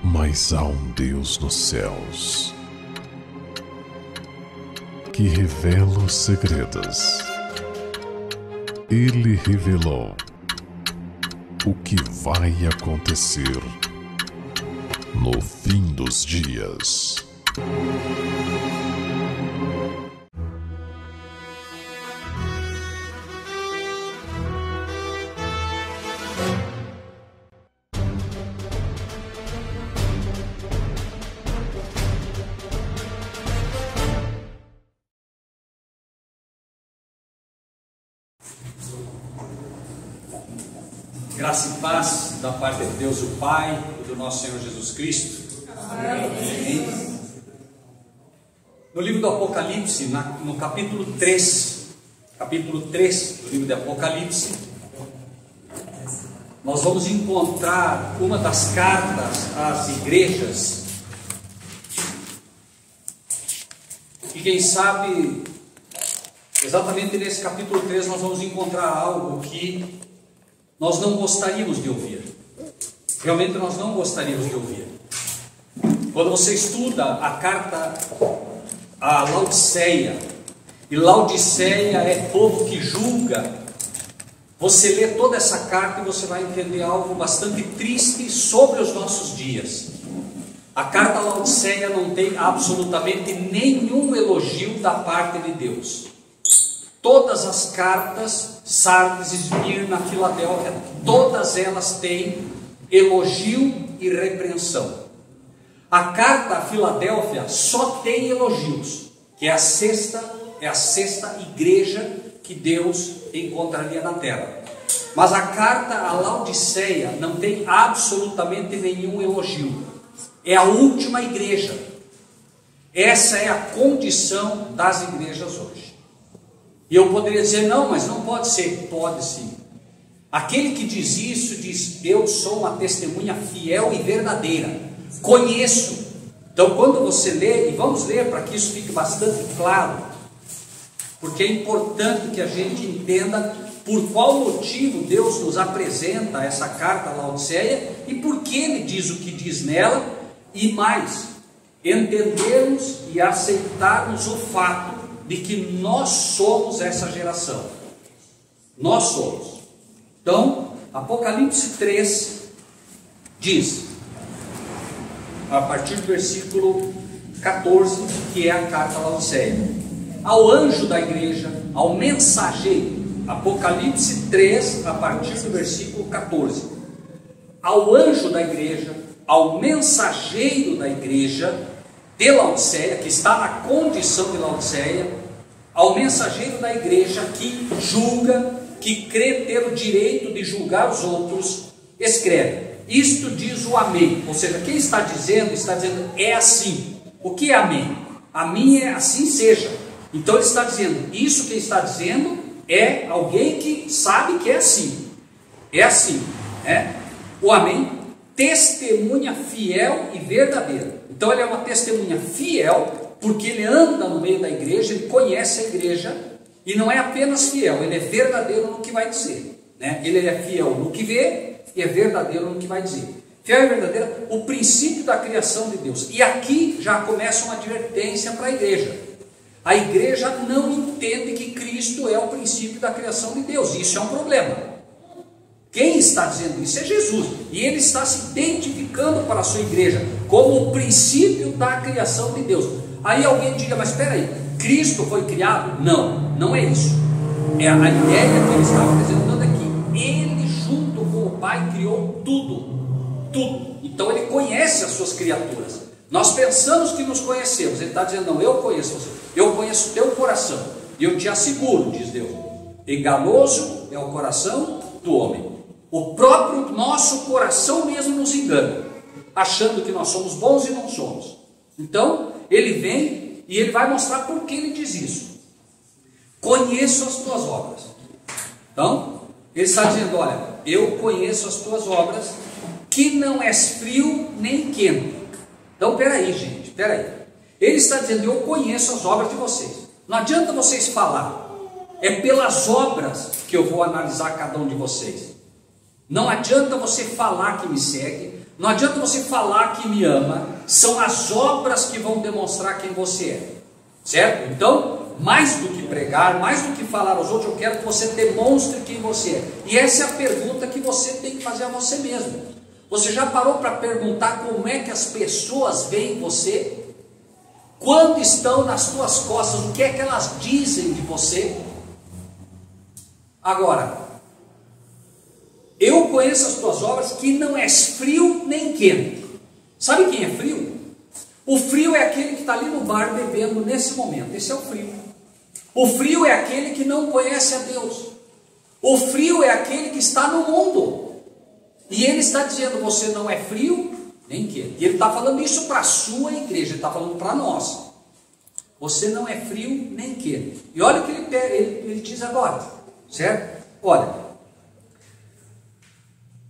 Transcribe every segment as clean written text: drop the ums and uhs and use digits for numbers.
Mas há um Deus nos céus que revela os segredos. Ele revelou o que vai acontecer no fim dos dias. Graça e paz da parte de Deus o Pai e do nosso Senhor Jesus Cristo. Amém. No livro do Apocalipse, no capítulo 3 do livro de Apocalipse, nós vamos encontrar uma das cartas às igrejas. E quem sabe, exatamente nesse capítulo 3 nós vamos encontrar algo que nós não gostaríamos de ouvir. Realmente nós não gostaríamos de ouvir. Quando você estuda a carta a Laodiceia, e Laodiceia é povo que julga, você lê toda essa carta e você vai entender algo bastante triste sobre os nossos dias. A carta a Laodiceia não tem absolutamente nenhum elogio da parte de Deus. Todas as cartas, Sardes, Esmirna, Filadélfia, todas elas têm elogio e repreensão. A carta a Filadélfia só tem elogios, que é a sexta igreja que Deus encontraria na terra. Mas a carta a Laodiceia não tem absolutamente nenhum elogio. É a última igreja. Essa é a condição das igrejas hoje. E eu poderia dizer, não, mas não pode ser. Pode sim. Aquele que diz isso, diz, eu sou uma testemunha fiel e verdadeira. Conheço. Então quando você lê, e vamos ler para que isso fique bastante claro, porque é importante que a gente entenda por qual motivo Deus nos apresenta essa carta a Laodiceia e por que Ele diz o que diz nela, e mais, entendermos e aceitarmos o fato de que nós somos essa geração. Nós somos. Então, Apocalipse 3 diz, a partir do versículo 14, que é a carta a Laodiceia: ao anjo da igreja, ao mensageiro. Apocalipse 3, a partir do versículo 14. Ao anjo da igreja, ao mensageiro da igreja de Laodiceia, que está na condição de Laodiceia, ao mensageiro da igreja que julga, que crê ter o direito de julgar os outros, escreve: isto diz o amém. Ou seja, quem está dizendo é assim. O que é amém? Amém é assim seja. Então ele está dizendo, isso que está dizendo é alguém que sabe que é assim. É assim, né? O amém, testemunha fiel e verdadeira. Então ele é uma testemunha fiel, porque ele anda no meio da igreja, ele conhece a igreja, e não é apenas fiel, ele é verdadeiro no que vai dizer, né? Ele é fiel no que vê e é verdadeiro no que vai dizer. Fiel e verdadeiro, o princípio da criação de Deus. E aqui já começa uma advertência para a igreja. A igreja não entende que Cristo é o princípio da criação de Deus, e isso é um problema. Quem está dizendo isso é Jesus, e ele está se identificando para a sua igreja como o princípio da criação de Deus. Aí alguém diga, mas espera aí, Cristo foi criado? Não, não é isso. É a ideia que ele estava apresentando aqui. Ele junto com o Pai criou tudo, tudo. Então ele conhece as suas criaturas. Nós pensamos que nos conhecemos, ele está dizendo, não, eu conheço você, eu conheço o teu coração, e eu te asseguro, diz Deus, enganoso é o coração do homem. O próprio nosso coração mesmo nos engana, achando que nós somos bons e não somos. Então, ele vem e ele vai mostrar por que ele diz isso. Conheço as tuas obras. Então, ele está dizendo, olha, eu conheço as tuas obras, que não és frio nem quente. Então, peraí, gente, peraí. Ele está dizendo, eu conheço as obras de vocês. Não adianta vocês falar. É pelas obras que eu vou analisar cada um de vocês. Não adianta você falar que me segue, Não adianta você falar que me ama, são as obras que vão demonstrar quem você é, certo? Então, mais do que pregar, mais do que falar aos outros, eu quero que você demonstre quem você é. E essa é a pergunta que você tem que fazer a você mesmo. Você já parou para perguntar como é que as pessoas veem você? Quando estão nas tuas costas, o que é que elas dizem de você? Agora, eu conheço as tuas obras, que não és frio nem quente. Sabe quem é frio? O frio é aquele que está ali no bar bebendo nesse momento. Esse é o frio. O frio é aquele que não conhece a Deus. O frio é aquele que está no mundo. E ele está dizendo, você não é frio nem quente. E ele está falando isso para a sua igreja, ele está falando para nós. Você não é frio nem quente. E olha o que ele diz agora, certo? Olha,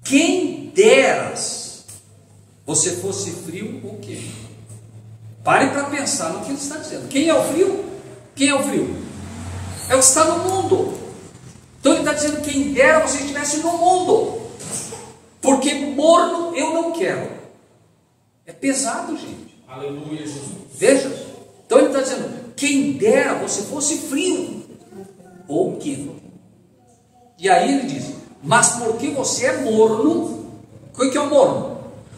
quem deras você fosse frio ou quente. Pare para pensar no que ele está dizendo. Quem é o frio? Quem é o frio? É o que está no mundo. Então ele está dizendo, quem dera você estivesse no mundo. Porque morno eu não quero. É pesado, gente. Aleluia, Jesus. Veja. Então ele está dizendo, quem dera você fosse frio ou quente. E aí ele diz, mas porque você é morno. O que é o morno?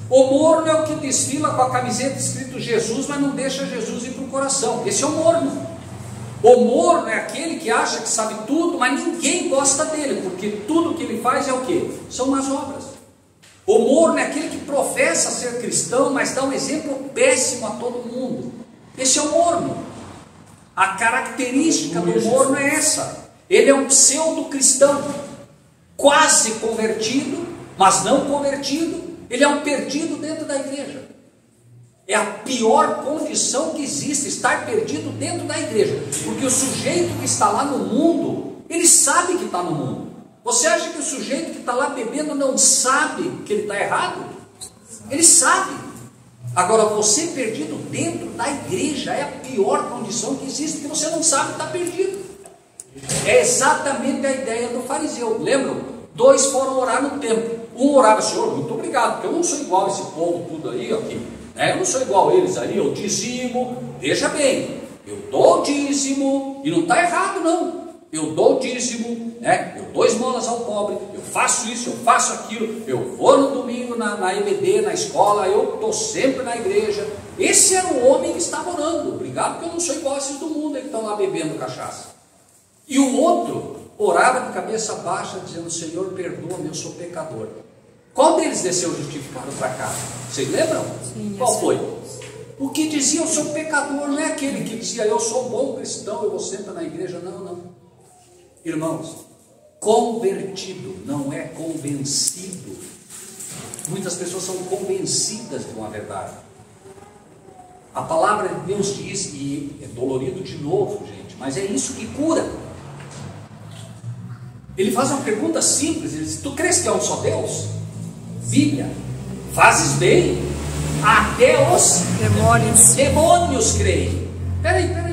O morno é o que desfila com a camiseta escrito Jesus, mas não deixa Jesus ir para o coração. Esse é o morno. O morno é aquele que acha que sabe tudo, mas ninguém gosta dele, porque tudo que ele faz é o quê? São más obras. O morno é aquele que professa ser cristão, mas dá um exemplo péssimo a todo mundo. Esse é o morno. A característica do morno é essa. Ele é um pseudo-cristão, quase convertido, mas não convertido. Ele é um perdido dentro da igreja. É a pior condição que existe, estar perdido dentro da igreja. Porque o sujeito que está lá no mundo, ele sabe que está no mundo. Você acha que o sujeito que está lá bebendo não sabe que ele está errado? Ele sabe. Agora, você perdido dentro da igreja é a pior condição que existe, porque você não sabe que está perdido. É exatamente a ideia do fariseu. Lembram? 2 foram orar no templo. Um orava, Senhor, muito obrigado, porque eu não sou igual a esse povo tudo aí, aqui. Eu não sou igual a eles aí, eu dizimo. Veja bem, eu dou dízimo, e não está errado não. Eu dou dízimo, eu dou esmolas ao pobre, eu faço isso, eu faço aquilo, eu vou no domingo na EBD, na escola, eu estou sempre na igreja. Esse era o homem que estava orando. Obrigado, porque eu não sou igual a esses do mundo que estão lá bebendo cachaça. E o outro orava de cabeça baixa, dizendo, Senhor, perdoa-me, eu sou pecador. Qual deles desceu justificado para cá? Vocês lembram? Sim, qual foi? O que dizia, eu sou pecador, não é aquele que dizia, eu sou bom cristão, eu vou sempre na igreja. Não, não. Irmãos, convertido não é convencido. Muitas pessoas são convencidas de uma verdade. A palavra de Deus diz, e é dolorido de novo, gente, mas é isso que cura. Ele faz uma pergunta simples, ele diz, tu crês que é um só Deus? Bíblia, fazes bem, até os demônios creem. Peraí.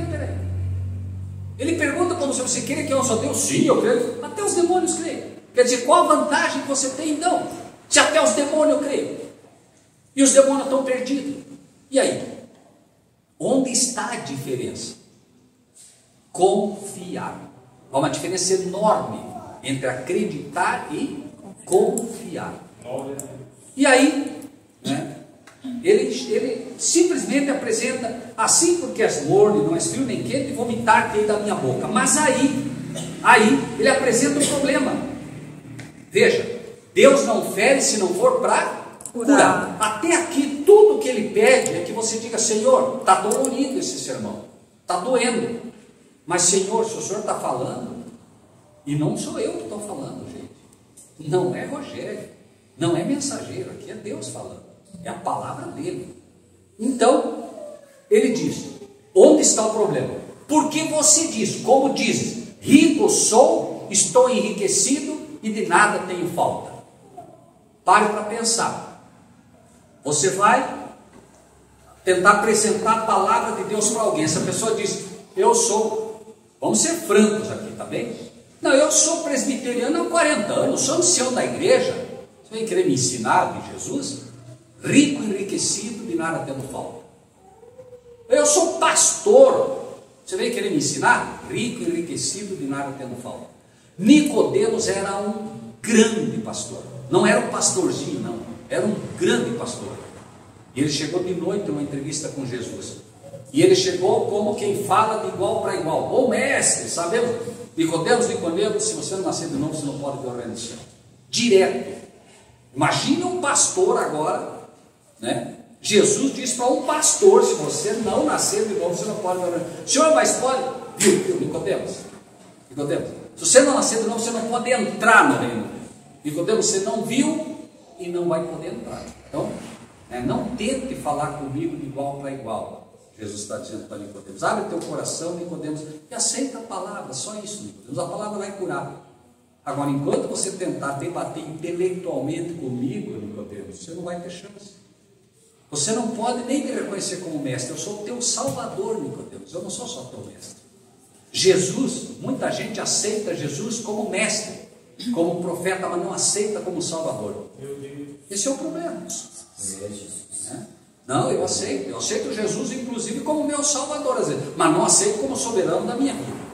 Ele pergunta como se você crê que é um só Deus. Sim, eu creio. Até os demônios creem. Quer dizer, qual a vantagem que você tem então? Se até os demônios creem. E os demônios estão perdidos. E aí? Onde está a diferença? Confiar. Há uma diferença enorme entre acreditar e confiar. E aí, ele simplesmente apresenta, assim porque és morno, não és frio nem quente, vomitar-te da minha boca. Mas aí ele apresenta um problema. Veja, Deus não fere se não for para curar. Até aqui, tudo que ele pede é que você diga, Senhor, está dolorido esse sermão, está doendo. Mas Senhor, se o Senhor está falando, e não sou eu que estou falando, gente, não é Rogério, não é mensageiro, aqui é Deus falando. É a palavra dele. Então, ele diz, onde está o problema? Porque você diz, como dizes, rico sou, estou enriquecido e de nada tenho falta. Pare para pensar. Você vai tentar apresentar a palavra de Deus para alguém. Essa pessoa diz, eu sou, vamos ser francos aqui, tá bem? Não, eu sou presbiteriano há 40 anos, sou ancião da igreja. Você vem querer me ensinar de Jesus? rico, enriquecido, de nada tendo falta. Eu sou pastor, você veio querer me ensinar? Rico, enriquecido, de nada tendo falta. Nicodemos era um grande pastor, não era um pastorzinho, não, era um grande pastor. E ele chegou de noite em uma entrevista com Jesus, e ele chegou como quem fala de igual para igual: ô mestre, sabemos, Nicodemos, se você não nascer de novo, você não pode ver o reino do céu. Direto. Imagina um pastor agora, né? Jesus disse para um pastor: se você não nascer de novo, você não pode ver o reino do céu. Senhor, mas pode? Viu, Nicodemos, se você não nascer de novo, você não pode entrar no reino. Nicodemos, você não viu e não vai poder entrar. Então, não tente falar comigo de igual para igual. Jesus está dizendo para Nicodemos: abre teu coração, Nicodemos, e aceita a palavra, só isso, Nicodemos. A palavra vai curar. Agora, enquanto você tentar debater intelectualmente comigo, Nicodemos, você não vai ter chance. Você não pode nem me reconhecer como mestre. Eu sou o teu salvador, Nicodemos, eu não sou só teu mestre. Jesus, muita gente aceita Jesus como mestre, como profeta, mas não aceita como salvador. Esse é o problema. Não, eu aceito Jesus inclusive como meu salvador, às vezes, mas não aceito como soberano da minha vida.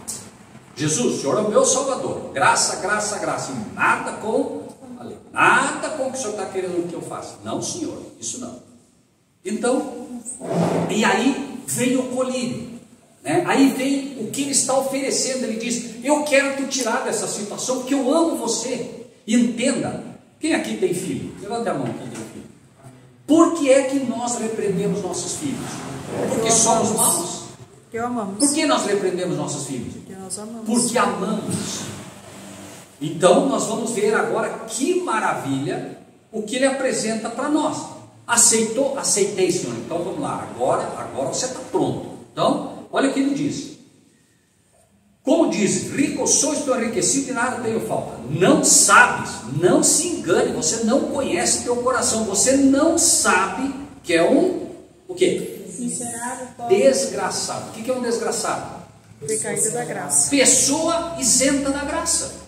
Jesus, o Senhor é o meu salvador, graça, graça, graça, e nada com o que o Senhor está querendo que eu faça. Não, Senhor, isso não. Então, e aí vem o colírio, né? Aí vem o que ele está oferecendo. Ele diz: eu quero te tirar dessa situação, porque eu amo você. Entenda, quem aqui tem filho? Levanta a mão, quem tem filho. Por que é que nós repreendemos nossos filhos? Porque somos maus? Porque amamos. Por que nós repreendemos nossos filhos? Porque nós amamos. Porque amamos. Então nós vamos ver agora que maravilha o que ele apresenta para nós. Aceitou? Aceitei, Senhor. Então vamos lá, agora você está pronto. Então, olha o que ele diz. Como diz: rico sou, estou enriquecido e nada tenho falta. Não sabes, não se engane, você não conhece teu coração, você não sabe que é o quê? Miserável, pobre. Desgraçado. O que é um desgraçado? Decaído da graça. Pessoa isenta da graça.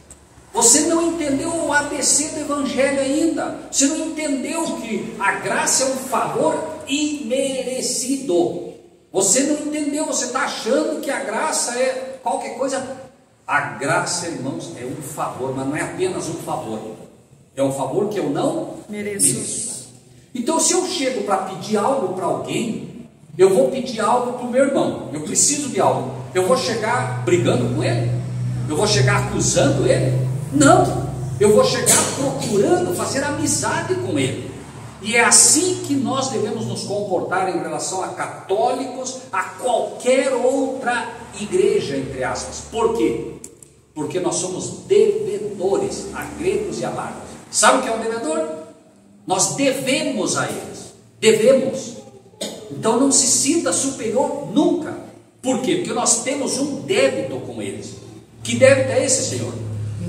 Você não entendeu o ABC do Evangelho ainda. Você não entendeu que a graça é um favor imerecido. Você não entendeu, você está achando que a graça é qualquer coisa. A graça, irmãos, é um favor, mas não é apenas um favor. É um favor que eu não mereço. Então, se eu chego para pedir algo para alguém, eu vou pedir algo para o meu irmão. Eu preciso de algo. Eu vou chegar brigando com ele? Eu vou chegar acusando ele? Não. Eu vou chegar procurando fazer amizade com ele. E é assim que nós devemos nos comportar em relação a católicos, a qualquer outra igreja, entre aspas. Por quê? Porque nós somos devedores a gregos e a bárbaros. Sabe o que é um devedor? Nós devemos a eles. Devemos. Então não se sinta superior nunca. Por quê? Porque nós temos um débito com eles. Que débito é esse, Senhor?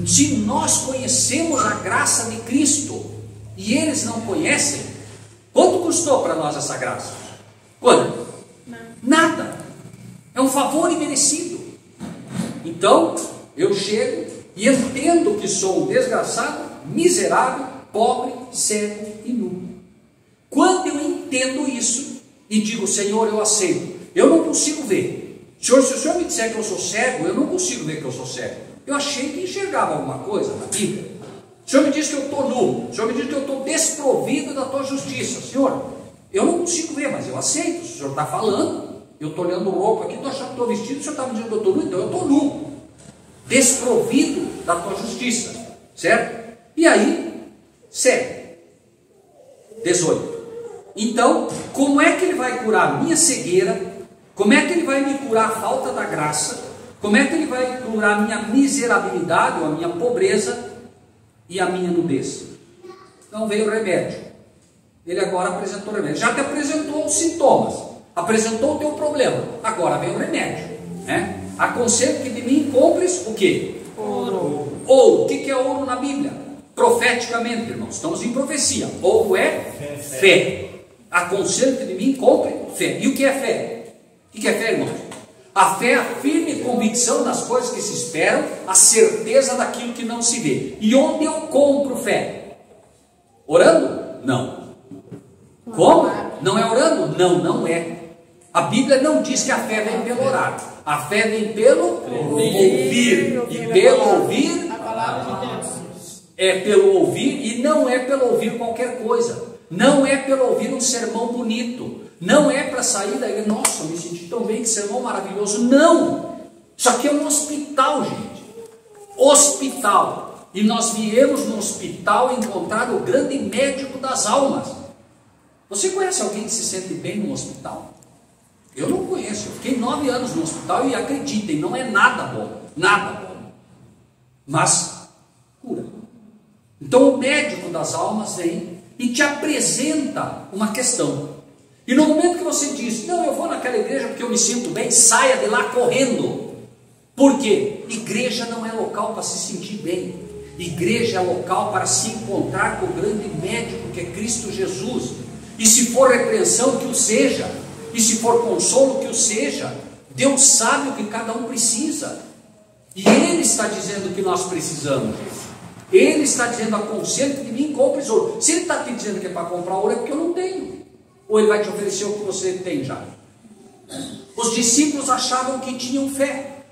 Se nós conhecemos a graça de Cristo e eles não conhecem, quanto custou para nós essa graça? Quanto? Nada. É um favor imerecido. Então, eu chego e entendo que sou um desgraçado, miserável, pobre, cego e nu. Quando eu entendo isso e digo: Senhor, eu aceito, eu não consigo ver. Senhor, se o Senhor me disser que eu sou cego, eu não consigo ver que eu sou cego. Eu achei que enxergava alguma coisa na Bíblia. O Senhor me diz que eu estou nu. O Senhor me diz que eu estou desprovido da tua justiça. Senhor, eu não consigo ver, mas eu aceito. Se o Senhor está falando, eu estou olhando roupa aqui, estou achando que estou vestido, o Senhor está me dizendo que eu estou nu, então eu estou nu. Desprovido da tua justiça. Certo? E aí, cego. 18. Então, como é que ele vai curar a minha cegueira? Como é que ele vai me curar a falta da graça? Como é que ele vai curar a minha miserabilidade ou a minha pobreza e a minha nudez? Então veio o remédio. Ele agora apresentou o remédio. Já te apresentou os sintomas, apresentou o teu problema. Agora vem o remédio, né? Aconselho que de mim compres o quê? Ouro. Ouro. O que é ouro na Bíblia? Profeticamente, irmãos, estamos em profecia. Ouro é fé. Aconselho que de mim compre fé. E o que é fé? O que é fé, irmãos? A fé é a firme convicção das coisas que se esperam, a certeza daquilo que não se vê. E onde eu compro fé? Orando? Não. Não, não é. A Bíblia não diz que a fé vem pelo orar. A fé vem pelo ouvir. E pelo ouvir, A palavra de Deus. é pelo ouvir, e não é pelo ouvir qualquer coisa. Não é pelo ouvir um sermão bonito. Não é para sair daí, nossa, eu me senti tão bem, que sermão maravilhoso. Não! Isso aqui é um hospital, gente. Hospital. E nós viemos no hospital encontrar o grande médico das almas. Você conhece alguém que se sente bem no hospital? Eu não conheço. Eu fiquei 9 anos no hospital e acreditem, não é nada bom. Nada bom. Mas cura. Então o médico das almas vem e te apresenta uma questão. E no momento que você diz, não, eu vou naquela igreja porque eu me sinto bem, saia de lá correndo. Por quê? Igreja não é local para se sentir bem. Igreja é local para se encontrar com o grande médico que é Cristo Jesus. E se for repreensão, que o seja. E se for consolo, que o seja. Deus sabe o que cada um precisa. E Ele está dizendo o que nós precisamos. Ele está dizendo, aconselho de mim, compre ouro. Se Ele está te dizendo que é para comprar ouro, é porque eu não tenho. Ou Ele vai te oferecer o que você tem já. Os discípulos achavam que tinham fé.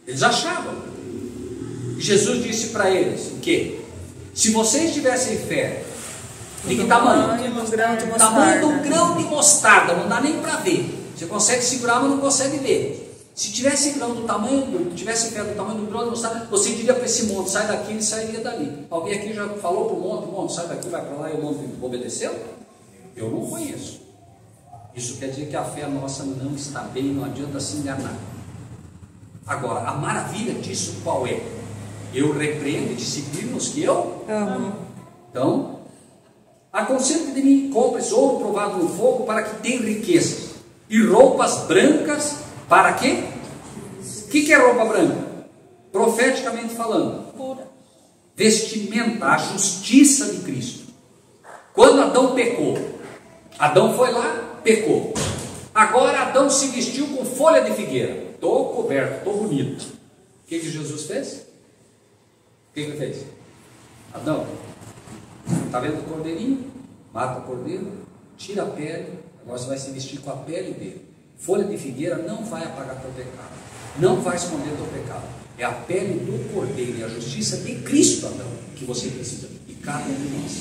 Eles achavam. E Jesus disse para eles o quê? Se vocês tivessem fé, de que tamanho? Tamanho do grão de mostarda, não dá nem para ver. Você consegue segurar, mas não consegue ver. Se tivesse grão do tamanho, tivesse fé do tamanho do grão de mostarda, você diria para esse monte, sai daqui, ele sairia dali. Alguém aqui já falou para o monte, sai daqui, vai para lá, e o monte obedeceu? Eu não conheço. Isso quer dizer que a fé nossa não está bem, não adianta se enganar. Agora, a maravilha disso qual é? Eu repreendo e disciplino os que eu amo. Então, aconselho de mim, compres ouro provado no fogo para que tenha riquezas, e roupas brancas para quê? O que é roupa branca? Profeticamente falando, Pura. vestimenta, a justiça de Cristo. Quando Adão pecou, Adão foi lá, pecou. Agora Adão se vestiu com folha de figueira. Estou coberto, estou bonito. O que Jesus fez? O que ele fez? Adão, está vendo o cordeirinho? Mata o cordeiro, tira a pele, agora você vai se vestir com a pele dele. Folha de figueira não vai apagar teu pecado, não vai esconder teu pecado. É a pele do cordeiro e a justiça de Cristo, Adão, que você precisa. E cada um de nós.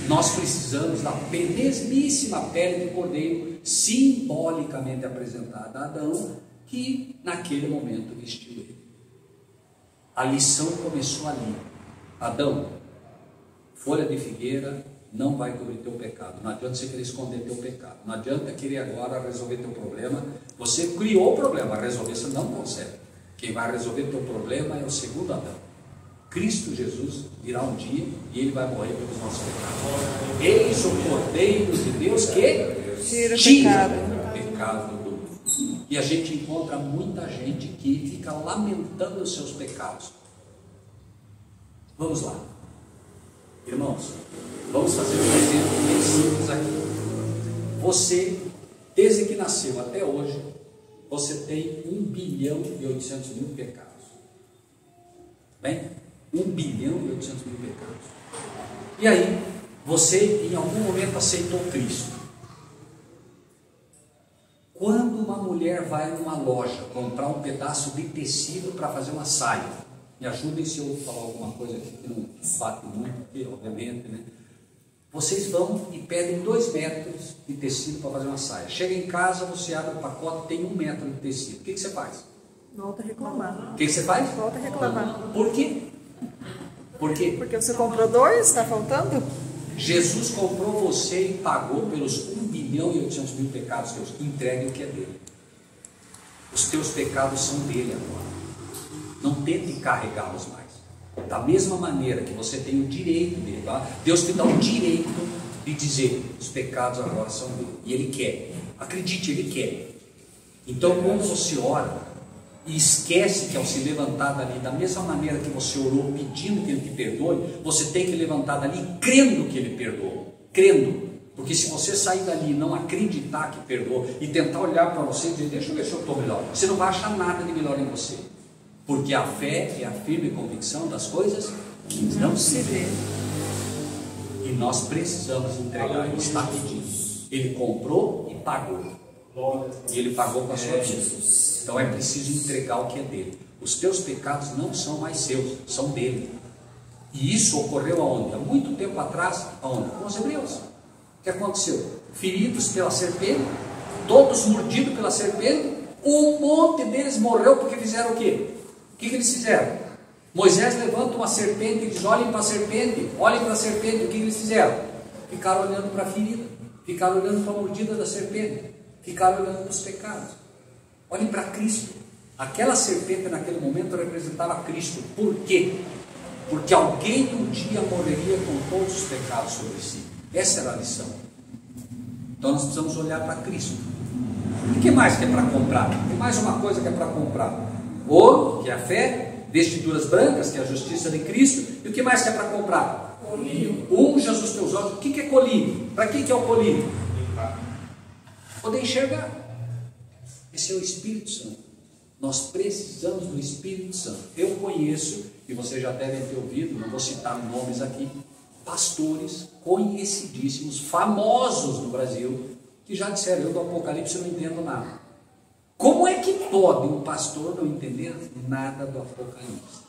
Nós precisamos da mesmíssima pele do cordeiro, simbolicamente apresentada a Adão, que naquele momento vestiu ele. A lição começou ali. Adão, folha de figueira não vai cobrir teu pecado. Não adianta você querer esconder teu pecado. Não adianta querer agora resolver teu problema. Você criou o problema, resolver você não consegue. Quem vai resolver teu problema é o segundo Adão. Cristo Jesus virá um dia e Ele vai morrer pelos nossos pecados. Eis o Cordeiro de Deus que tira o pecado do mundo. E a gente encontra muita gente que fica lamentando os seus pecados. Vamos lá. Irmãos, vamos fazer um exemplo bem simples aqui. Você, desde que nasceu até hoje, você tem 1.800.000 pecados. Bem? 1.800.000 pecados. E aí, você em algum momento aceitou Cristo. Quando uma mulher vai numa loja comprar um pedaço de tecido para fazer uma saia, me ajudem se eu falar alguma coisa aqui que não bate muito, porque, obviamente, né? Vocês vão e pedem 2 metros de tecido para fazer uma saia. Chega em casa, você abre o pacote, tem 1 metro de tecido. O que você faz? Volta a reclamar. O que você faz? Volta a reclamar. Por quê? Por quê? Porque você comprou 2, está faltando? Jesus comprou você e pagou pelos 1.800.000 pecados teus. Entregue o que é dele. Os teus pecados são dele agora. Não tente carregá-los mais. Da mesma maneira que você tem o direito dele, tá? Deus te dá o direito de dizer: os pecados agora são dele. E Ele quer. Acredite, Ele quer. Então, quando você ora e esquece que ao se levantar dali, da mesma maneira que você orou pedindo que Ele te perdoe, você tem que levantar dali crendo que Ele perdoou. Crendo. Porque se você sair dali e não acreditar que perdoou e tentar olhar para você e dizer: deixa eu ver se eu estou melhor, você não vai achar nada de melhor em você. Porque a fé é a firme convicção das coisas que não se vê. E nós precisamos entregar. Ele está pedindo. Ele comprou e pagou. E Ele pagou com a sua vida. Então é preciso entregar o que é dele. Os teus pecados não são mais seus, são dele. E isso ocorreu aonde? Há muito tempo atrás, aonde? Com os hebreus. O que aconteceu? Feridos pela serpente, todos mordidos pela serpente, um monte deles morreu porque fizeram o quê? O que eles fizeram? Moisés levanta uma serpente e diz: olhem para a serpente, olhem para a serpente. O que eles fizeram? Ficaram olhando para a ferida, ficaram olhando para a mordida da serpente, ficaram olhando para os pecados. Olhem para Cristo. Aquela serpente naquele momento representava Cristo. Por quê? Porque alguém um dia morreria com todos os pecados sobre si. Essa era a lição. Então nós precisamos olhar para Cristo. E o que mais que é para comprar? Tem mais uma coisa que é para comprar: ouro, que é a fé; vestiduras brancas, que é a justiça de Cristo. E o que mais que é para comprar? Colírio. Unja os teus olhos. O que é colírio? Para que é o colírio? Poder enxergar. Esse é o Espírito Santo. Nós precisamos do Espírito Santo. Eu conheço, e vocês já devem ter ouvido, não vou citar nomes aqui, pastores conhecidíssimos, famosos no Brasil, que já disseram: eu do Apocalipse não entendo nada. Como é que pode um pastor não entender nada do Apocalipse?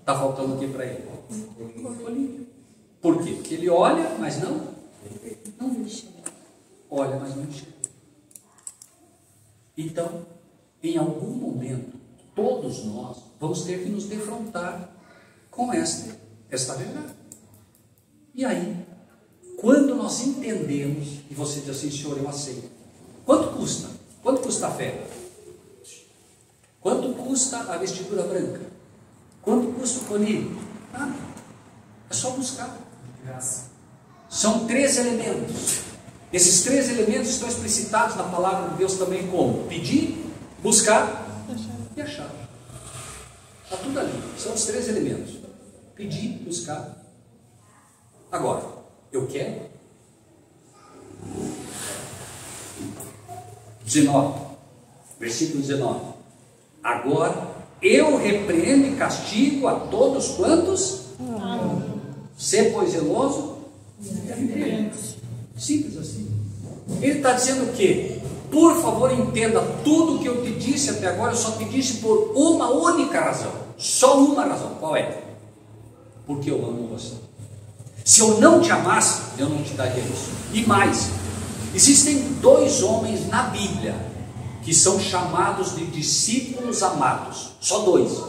Está faltando o que para ele? Por quê? Porque ele olha, mas não enxerga. Olha, mas não enxerga. Então, em algum momento, todos nós vamos ter que nos defrontar com esta verdade. E aí, quando nós entendemos, e você diz assim: Senhor, eu aceito. Quanto custa? Quanto custa a fé? Quanto custa a vestidura branca? Quanto custa o colírio? Nada. É só buscar. São 3 elementos. Esses 3 elementos estão explicitados na palavra de Deus também como pedir, buscar e achar. Está tudo ali. São os 3 elementos: pedir, buscar. Agora, eu quero. 19, versículo 19: agora eu repreendo e castigo a todos quantos ser, pois, zeloso. Simples assim. Ele está dizendo o quê? Por favor, entenda, tudo o que eu te disse até agora, eu só te disse por uma única razão. Só uma razão. Qual é? Porque eu amo você. Se eu não te amasse, eu não te daria isso. E mais, existem 2 homens na Bíblia que são chamados de discípulos amados. Só 2.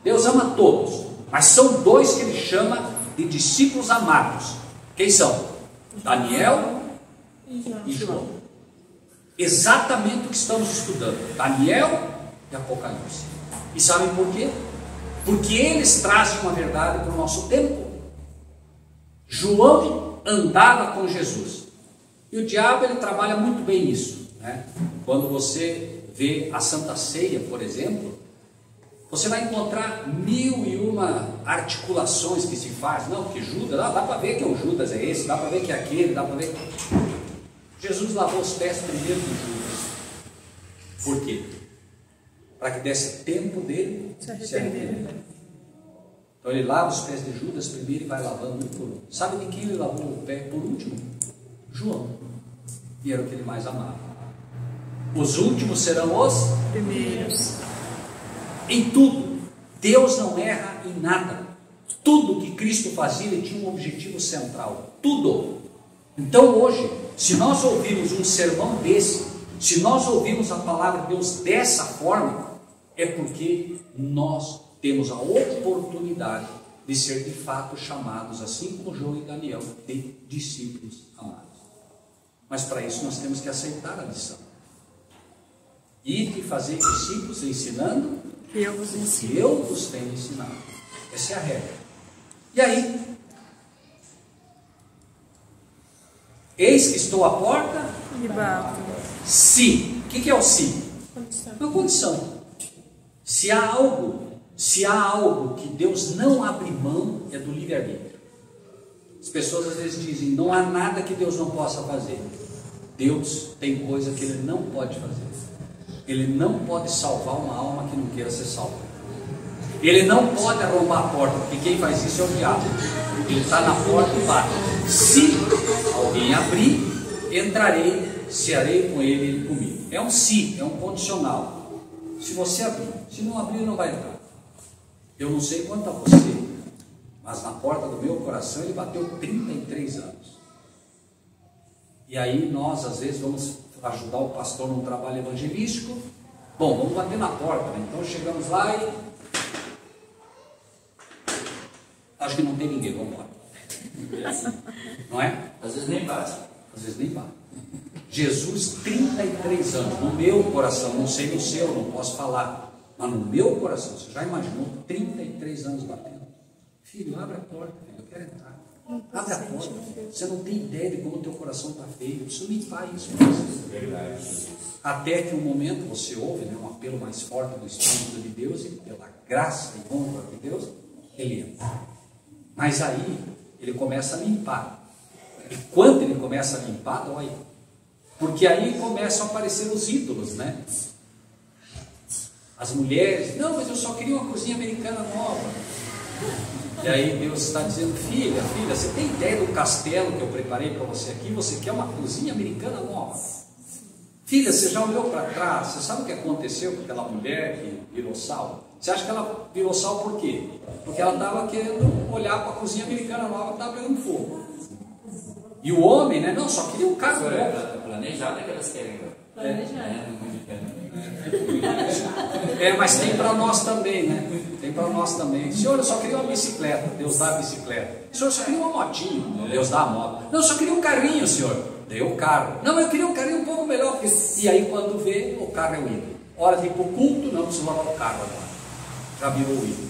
Deus ama todos, mas são 2 que ele chama de discípulos amados. Quem são? Daniel e João. Exatamente o que estamos estudando: Daniel e Apocalipse. E sabem por quê? Porque eles trazem uma verdade para o nosso tempo. João andava com Jesus, e o diabo ele trabalha muito bem isso, né? Quando você vê a Santa Ceia, por exemplo, você vai encontrar 1001 articulações que se faz. Não, que Judas, dá para ver que o Judas é esse, dá para ver que é aquele, dá para ver. Jesus lavou os pés primeiro de Judas. Por quê? Para que desse tempo dele se arrepender. Então ele lava os pés de Judas primeiro e vai lavando um por um. Sabe de quem ele lavou o pé por último? João. E era o que ele mais amava. Os últimos serão os primeiros. Em tudo. Deus não erra em nada. Tudo que Cristo fazia, ele tinha um objetivo central. Tudo. Então hoje, se nós ouvirmos um sermão desse, se nós ouvirmos a palavra de Deus dessa forma, é porque nós temos a oportunidade de ser de fato chamados, assim como João e Daniel, de discípulos amados. Mas para isso nós temos que aceitar a lição. Ir e fazer discípulos ensinando Que eu vos ensino. que eu vos tenho ensinado. Essa é a regra. E aí, eis que estou à porta E bato. se. O que é o se? Condição. Uma condição. Se há algo que Deus não abre mão, é do livre-arbítrio. As pessoas às vezes dizem: não há nada que Deus não possa fazer. Deus tem coisa que Ele não pode fazer. Ele não pode salvar uma alma que não queira ser salva. Ele não pode arrombar a porta, porque quem faz isso é o diabo. Ele está na porta e bate. Se alguém abrir, entrarei, cearei com ele e ele comigo. É um se, é um condicional. Se você abrir, se não abrir, não vai entrar. Eu não sei quanto a você, mas na porta do meu coração ele bateu 33 anos. E aí nós às vezes vamos ajudar o pastor num trabalho evangelístico. Bom, vamos bater na porta, né? Então chegamos lá e acho que não tem ninguém, vamos embora. Não é? Às vezes nem bate. Às vezes nem bate. Jesus, 33 anos, no meu coração, não sei no seu, não posso falar, mas no meu coração, você já imaginou 33 anos batendo? Filho, abre a porta, filho, eu quero entrar. Abre a porta. Você não tem ideia de como o teu coração está feio. Eu preciso limpar isso. Verdade. Até que um momento você ouve, né, um apelo mais forte do Espírito de Deus, e pela graça e honra de Deus, ele entra. Mas aí ele começa a limpar. E quando ele começa a limpar, dói. Porque aí começam a aparecer os ídolos, né? As mulheres, não, mas eu só queria uma cozinha americana nova. E aí Deus está dizendo, filha, você tem ideia do castelo que eu preparei para você aqui? Você quer uma cozinha americana nova? Filha, você já olhou para trás? Você sabe o que aconteceu com aquela mulher que virou sal? Você acha que ela virou sal por quê? Porque ela estava querendo olhar para a cozinha americana nova que estava pegando fogo. E o homem, né? Não, só queria um carro novo. É planejado que elas querem. Mas tem para nós também, né? Tem para nós também. Senhor, eu só queria uma bicicleta. Deus dá a bicicleta. Senhor, eu só queria uma motinho. Deus dá a moto. Não, eu só queria um carrinho, Senhor. Deu o carro. Não, eu queria um carrinho um pouco melhor. E aí quando vê, o carro é o ídolo. Hora de ir para o culto, não precisa lavar o carro agora. Já virou o ídolo.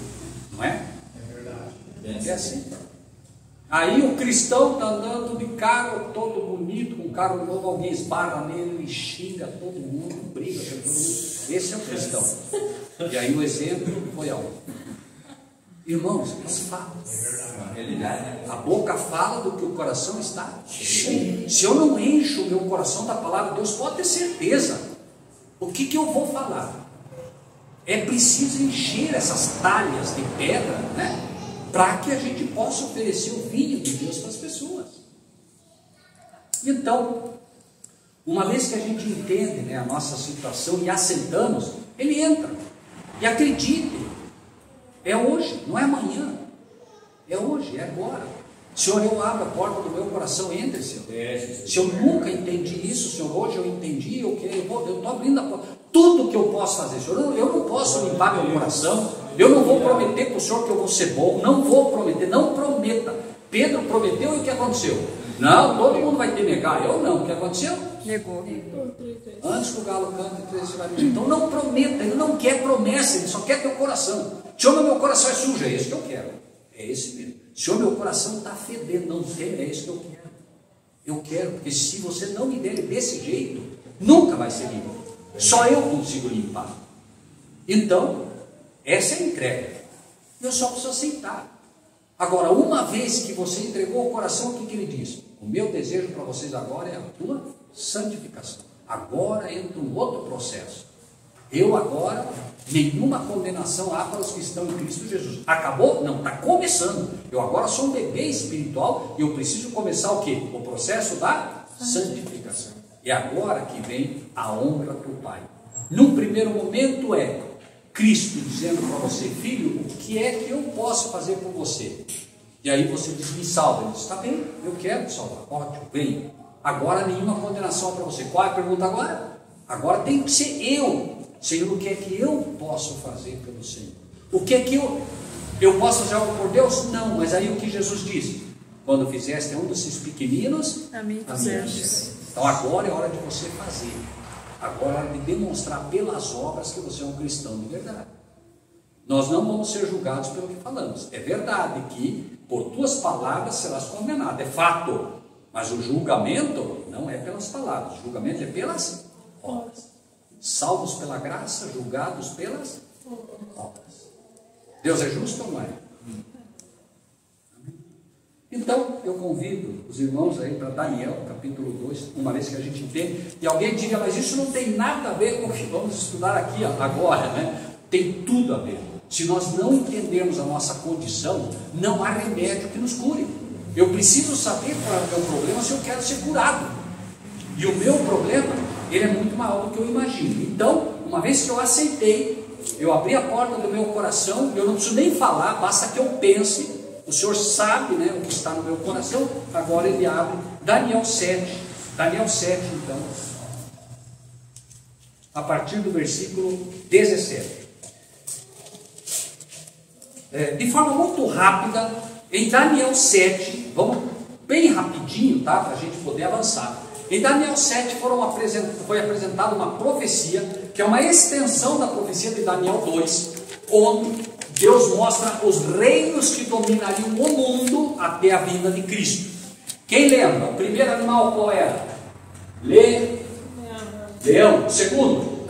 Não é? É verdade. É assim. Aí o cristão está andando de carro todo bonito, com um carro novo, alguém esbarra nele, ele xinga todo mundo, briga com todo mundo. Esse é o cristão. E aí o exemplo foi aonde? Irmãos, eles falam. A boca fala do que o coração está cheio. Se eu não encho o meu coração da palavra de Deus, pode ter certeza. O que eu vou falar? É preciso encher essas talhas de pedra, né? Para que a gente possa oferecer o vinho de Deus para as pessoas. Então, uma vez que a gente entende, né, a nossa situação e aceitamos, ele entra. E acredite, é hoje, não é amanhã. É hoje, é agora. Senhor, eu abro a porta do meu coração, entre, Senhor. Se eu nunca entendi isso, Senhor, hoje eu entendi, eu estou abrindo a porta. Tudo que eu posso fazer, Senhor, eu não posso limpar meu coração. Eu não vou prometer para o Senhor que eu vou ser bom, não vou prometer, não prometa. Pedro prometeu e o que aconteceu? Não, todo mundo vai te negar, eu não. O que aconteceu? Negou. Antes que o galo cante, 3 vai. Então não prometa, ele não quer promessa, ele só quer teu coração. Senhor, meu coração é sujo, é esse que eu quero. É esse mesmo. Senhor, meu coração está fedendo, não tem, é isso que eu quero. Eu quero, porque se você não me der desse jeito, nunca vai ser limpo. Só eu consigo limpar. Então, essa é a entrega. Eu só preciso aceitar. Agora, uma vez que você entregou o coração, o que ele diz? O meu desejo para vocês agora é a tua santificação. Agora entra um outro processo. Eu agora, nenhuma condenação há para os que estão em Cristo Jesus. Acabou? Não, está começando. Eu agora sou um bebê espiritual e eu preciso começar o quê? O processo da santificação. É agora que vem a honra para o Pai. Num primeiro momento é Cristo dizendo para você, filho, o que é que eu posso fazer por você? E aí você diz, me salva. Ele diz, está bem, eu quero te salvar. Ótimo, vem. Agora nenhuma condenação para você. Qual é a pergunta agora? Agora tem que ser eu. Senhor, o que é que eu posso fazer pelo Senhor? O que é que eu posso fazer algo por Deus? Não, mas aí o que Jesus disse? Quando fizeste um desses pequeninos, a mim fizeste. Então agora é hora de você fazer. Agora é hora de demonstrar pelas obras que você é um cristão de verdade. Nós não vamos ser julgados pelo que falamos. É verdade que por tuas palavras serás condenado, é fato. Mas o julgamento não é pelas palavras, o julgamento é pelas obras. Salvos pela graça, julgados pelas obras. Deus é justo ou não é? Então, eu convido os irmãos aí para Daniel, capítulo 2, uma vez que a gente entende, e alguém diga, mas isso não tem nada a ver com o que vamos estudar aqui agora, né? Tem tudo a ver. Se nós não entendermos a nossa condição, não há remédio que nos cure. Eu preciso saber qual é o meu problema se eu quero ser curado. E o meu problema, ele é muito maior do que eu imagino. Então, uma vez que eu aceitei, eu abri a porta do meu coração, eu não preciso nem falar, basta que eu pense. O Senhor sabe, né, o que está no meu coração. Agora ele abre Daniel 7. Daniel 7, então, a partir do versículo 17. De forma muito rápida, em Daniel 7, vamos bem rapidinho, tá, para a gente poder avançar. Em Daniel 7 foi apresentada uma profecia, que é uma extensão da profecia de Daniel 2, onde Deus mostra os reinos que dominariam o mundo até a vinda de Cristo. Quem lembra? O primeiro animal qual era? Leão. Segundo,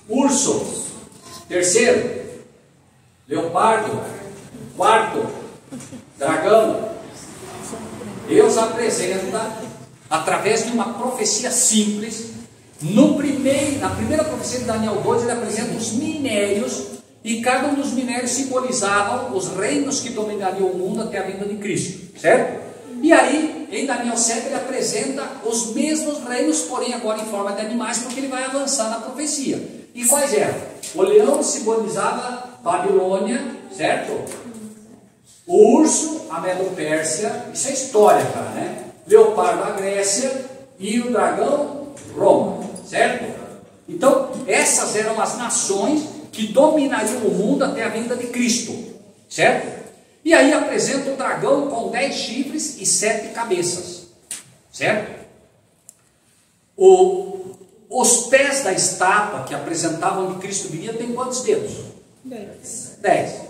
urso. Terceiro, leopardo. Quarto, dragão. Deus apresenta, através de uma profecia simples, na primeira profecia de Daniel 2, ele apresenta os minérios, e cada um dos minérios simbolizavam os reinos que dominariam o mundo até a vinda de Cristo, certo? E aí, em Daniel 7, ele apresenta os mesmos reinos, porém agora em forma de animais, porque ele vai avançar na profecia. E quais eram? O leão simbolizava Babilônia, certo? O urso, a Medo-Pérsia, isso é história, cara, né? Leopardo, a Grécia, e o dragão, Roma, certo? Então, essas eram as nações que dominariam o mundo até a vinda de Cristo, certo? E aí apresenta o dragão com 10 chifres e 7 cabeças, certo? Os pés da estátua que apresentavam que Cristo viria tem quantos dedos? 10.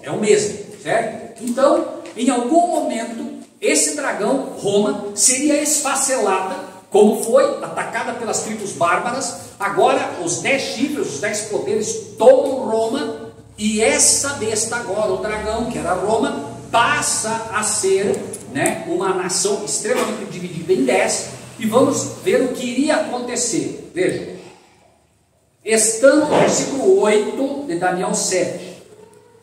É o mesmo, certo? Então, em algum momento, esse dragão, Roma, seria esfacelada, como foi atacada pelas tribos bárbaras. Agora os 10 chifres, os 10 poderes tomam Roma, e essa besta agora, o dragão, que era Roma, passa a ser, né, uma nação extremamente dividida em 10, e vamos ver o que iria acontecer. Veja, estando no versículo 8 de Daniel 7,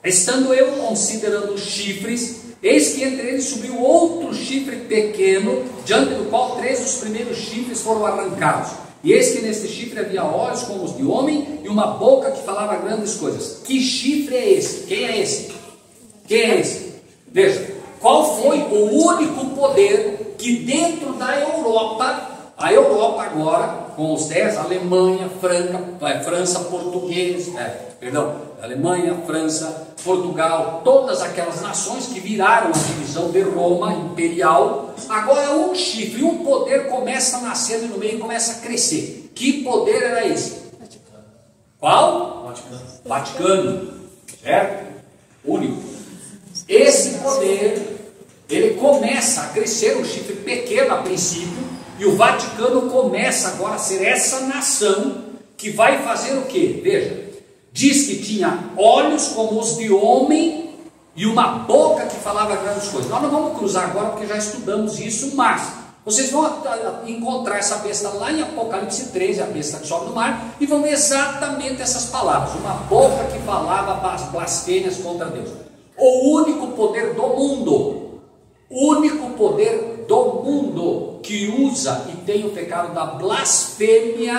estando eu considerando os chifres, eis que entre eles subiu outro chifre pequeno, diante do qual 3 dos primeiros chifres foram arrancados. E eis que neste chifre havia olhos como os de homem, e uma boca que falava grandes coisas. Que chifre é esse? Quem é esse? Quem é esse? Veja, qual foi o único poder que dentro da Europa, a Europa agora, com os 10, Alemanha, França, português, Alemanha, França, Portugal, todas aquelas nações que viraram a divisão de Roma imperial, agora um chifre, um poder começa a nascer no meio e começa a crescer. Que poder era esse? Qual? Vaticano, certo? Único. Esse poder, ele começa a crescer, um chifre pequeno a princípio, e o Vaticano começa agora a ser essa nação que vai fazer o quê? Veja, diz que tinha olhos como os de homem e uma boca que falava grandes coisas. Nós não vamos cruzar agora porque já estudamos isso, mas vocês vão encontrar essa besta lá em Apocalipse 13, a besta que sobe no mar, e vão ver exatamente essas palavras. Uma boca que falava blasfêmias contra Deus. O único poder do mundo, que usa e tem o pecado da blasfêmia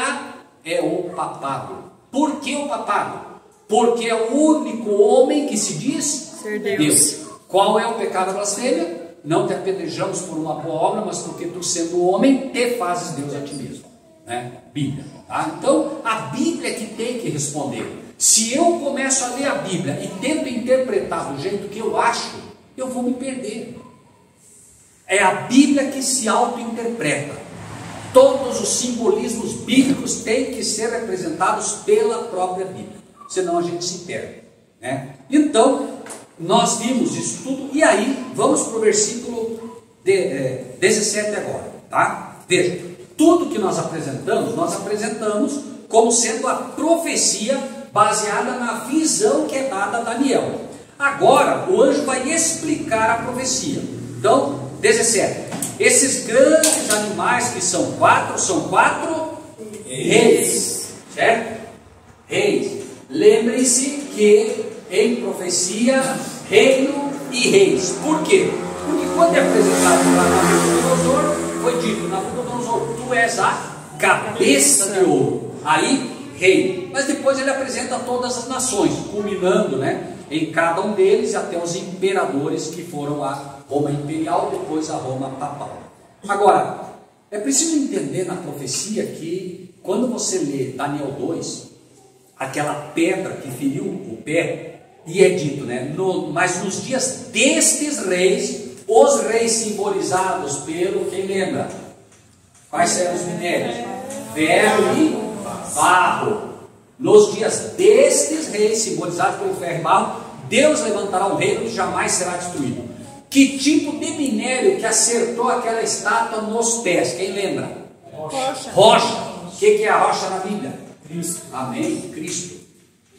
é o papado. Por que o papado? Porque é o único homem que se diz ser Deus. Qual é o pecado da blasfêmia? Não te apedrejamos por uma boa obra, mas porque tu, sendo homem, te fazes Deus a ti mesmo, né? Bíblia, tá? Então a Bíblia que tem que responder. Se eu começo a ler a Bíblia e tento interpretar do jeito que eu acho, eu vou me perder. É a Bíblia que se auto-interpreta. Todos os simbolismos bíblicos têm que ser representados pela própria Bíblia, senão a gente se perde, né? Então, nós vimos isso tudo, e aí vamos para o versículo 17 agora, tá? Veja, tudo que nós apresentamos como sendo a profecia baseada na visão que é dada a Daniel. Agora, o anjo vai explicar a profecia. Então, 17. Esses grandes animais que são quatro reis, certo? Reis. Lembre-se que em profecia, reino e reis. Por quê? Porque quando é apresentado para Nabucodonosor, foi dito: Nabucodonosor, tu és a cabeça de ouro. Aí, rei. Mas depois ele apresenta todas as nações, culminando, né, em cada um deles até os imperadores que foram a Roma imperial, depois a Roma papal. Agora, é preciso entender na profecia que quando você lê Daniel 2, aquela pedra que feriu o pé, e é dito, né, mas nos dias destes reis, os reis simbolizados pelo, quem lembra? Quais eram os minérios? Ferro e barro. Nos dias destes reis, simbolizados pelo ferro e barro, Deus levantará um reino que jamais será destruído. Que tipo de minério que acertou aquela estátua nos pés? Quem lembra? Rocha. Rocha. O que é a rocha na Bíblia? Cristo. Amém? Cristo.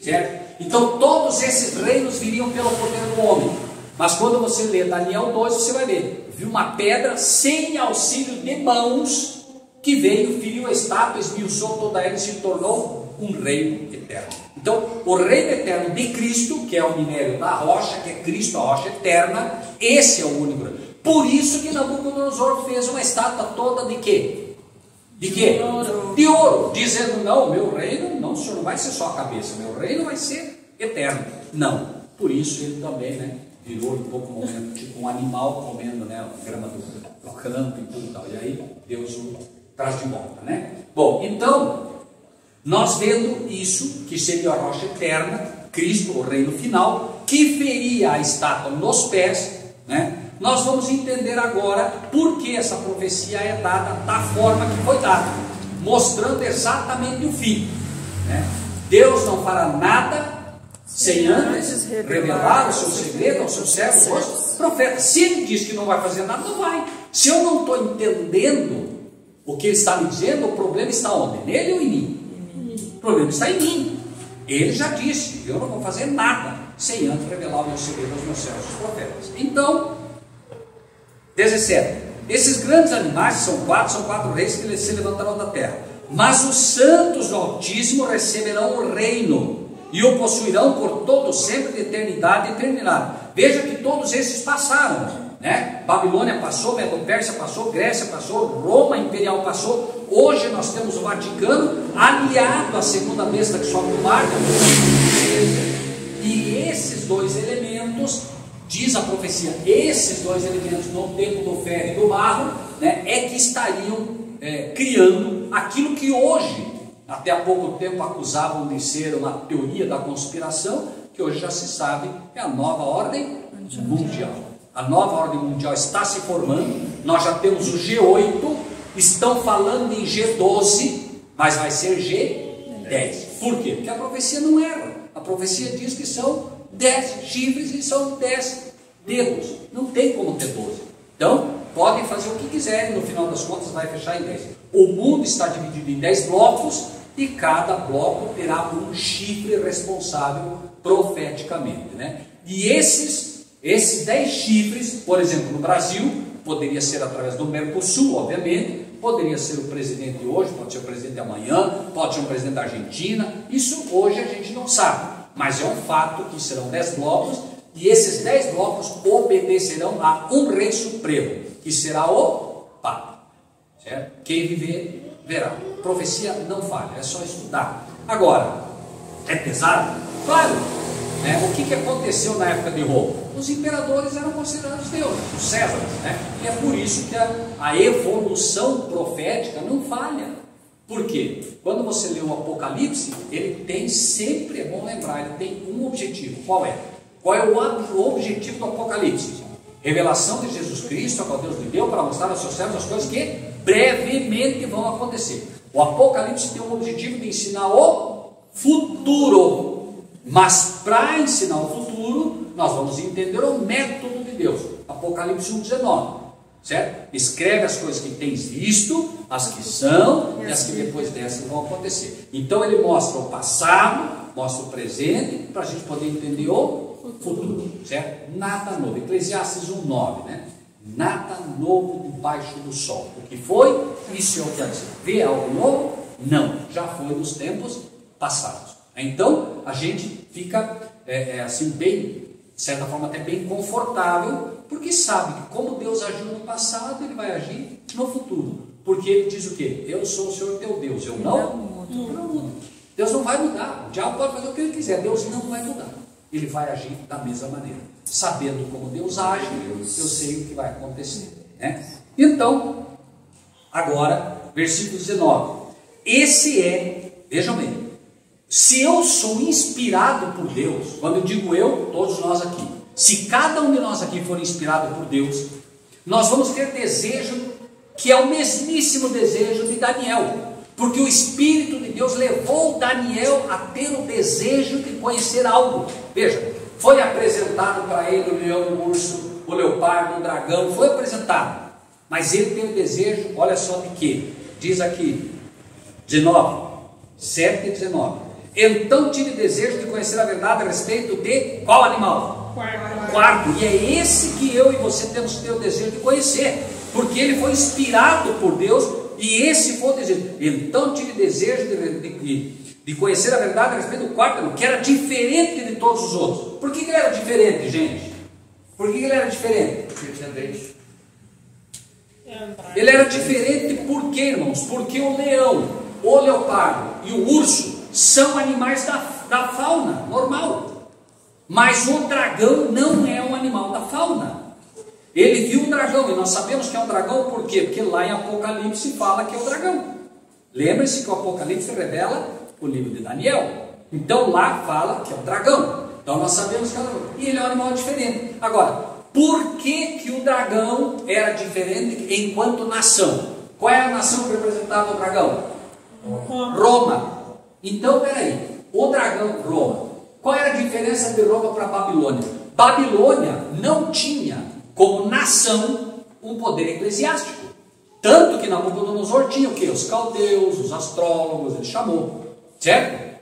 Certo? Então todos esses reinos viriam pelo poder do homem. Mas quando você lê Daniel 2, você vai ver, viu uma pedra sem auxílio de mãos, que veio, feriu a estátua, esmiuçou toda ela e se tornou um reino eterno. Então, o reino eterno de Cristo, que é o minério da rocha, que é Cristo, a rocha eterna, esse é o único reino. Por isso que Nabucodonosor fez uma estátua toda de quê? De quê? De ouro, dizendo, não, meu reino, não, o senhor não vai ser só a cabeça, meu reino vai ser eterno. Não, por isso ele também, né, virou um pouco momento, tipo um animal comendo, né, a grama do campo e tudo e tal. E aí Deus o traz de volta, né? Bom, então, nós vendo isso, que seria a rocha eterna, Cristo, o reino final, que feria a estátua nos pés, né? Nós vamos entender agora por que essa profecia é dada da forma que foi dada, mostrando exatamente o fim, né? Deus não fará nada sem antes revelar o seu segredo aos seus servos, os profetas. Se ele diz que não vai fazer nada, não vai. Se eu não estou entendendo o que ele está me dizendo, o problema está onde? Nele ou em mim? O problema está em mim. Ele já disse, eu não vou fazer nada sem antes revelar o meu segredo aos meus servos, os profetas. Então, 17. Esses grandes animais, são quatro reis que se levantarão da terra. Mas os santos do Altíssimo receberão o reino e o possuirão por todo sempre, de eternidade e eternidade. Veja que todos esses passaram, né? Babilônia passou, Medo-Pérsia passou, Grécia passou, Roma imperial passou. Hoje nós temos o Vaticano aliado à segunda besta que sobe do mar. E esses dois elementos, diz a profecia, esses dois elementos no tempo do ferro e do barro, né, é que estariam criando aquilo que hoje, até há pouco tempo, acusavam de ser uma teoria da conspiração, que hoje já se sabe é a nova ordem mundial. A nova ordem mundial está se formando, nós já temos o G8, estão falando em G12, mas vai ser G10. Por quê? Porque a profecia não erra. A profecia diz que são 10 chifres e são 10 dedos. Não tem como ter 12. Então, podem fazer o que quiserem, no final das contas vai fechar em 10. O mundo está dividido em 10 blocos e cada bloco terá um chifre responsável profeticamente, né? E esses 10 chifres, por exemplo, no Brasil, poderia ser através do Mercosul, obviamente, poderia ser o presidente hoje, pode ser o presidente amanhã, pode ser o presidente da Argentina, isso hoje a gente não sabe, mas é um fato que serão 10 blocos, e esses 10 blocos obedecerão a um rei supremo, que será o Papa, certo? Quem viver, verá. Profecia não falha, é só estudar. Agora, é pesado? Claro! Né? O que aconteceu na época de Roma? Os imperadores eram considerados deuses, os Césares, né? E é por isso que a evolução profética não falha. Por quê? Quando você lê o Apocalipse, ele tem sempre, é bom lembrar, ele tem um objetivo. Qual é? Qual é o objetivo do Apocalipse? Revelação de Jesus Cristo, a qual Deus lhe deu para mostrar aos seus servos as coisas que brevemente vão acontecer. O Apocalipse tem um objetivo de ensinar o futuro. Mas para ensinar o futuro, nós vamos entender o método de Deus. Apocalipse 1,19, certo? Escreve as coisas que tens visto, as que são e as que depois dessas vão acontecer. Então ele mostra o passado, mostra o presente, para a gente poder entender o futuro, certo? Nada novo. Eclesiastes 1,9, né? Nada novo debaixo do sol. O que foi, isso é o que há de ser. Vê algo novo? Não. Já foi nos tempos passados. Então, a gente fica assim bem, de certa forma até bem confortável, porque sabe que como Deus agiu no passado, Ele vai agir no futuro. Porque ele diz o quê? Eu sou o Senhor teu Deus, eu não mudo. Deus não vai mudar, o diabo pode fazer o que ele quiser, Deus não vai mudar. Ele vai agir da mesma maneira. Sabendo como Deus age, eu sei o que vai acontecer, né? Então, agora, versículo 19. Esse é, vejam bem, se eu sou inspirado por Deus, quando eu digo eu, todos nós aqui, se cada um de nós aqui for inspirado por Deus, nós vamos ter desejo que é o mesmíssimo desejo de Daniel, porque o Espírito de Deus levou Daniel a ter o desejo de conhecer algo. Veja, foi apresentado para ele o leão, o urso, o leopardo, o dragão, foi apresentado, mas ele tem o desejo, olha só de quê? Diz aqui, 7 e 19. Então tive desejo de conhecer a verdade a respeito de qual animal? Quarto. E é esse que eu e você temos que ter o desejo de conhecer, porque ele foi inspirado por Deus, e esse foi o desejo. Então tive desejo de conhecer a verdade a respeito do quarto animal, que era diferente de todos os outros. Por que ele era diferente, gente? Por que ele era diferente? Porque tinha dente. Ele era diferente por quê, irmãos? Porque o leão, o leopardo e o urso são animais da fauna normal, mas o dragão não é um animal da fauna. Ele viu o dragão, e nós sabemos que é um dragão por quê? Porque lá em Apocalipse fala que é o dragão. Lembre-se que o Apocalipse revela o livro de Daniel, então lá fala que é o dragão, então nós sabemos que é o dragão, e ele é um animal diferente. Agora, por que o dragão era diferente enquanto nação? Qual é a nação que representava o dragão? Roma. Então, peraí, o dragão, Roma, qual era a diferença de Roma para Babilônia? Babilônia não tinha como nação um poder eclesiástico, tanto que Nabucodonosor tinha o quê? Os caldeus, os astrólogos, ele chamou, certo?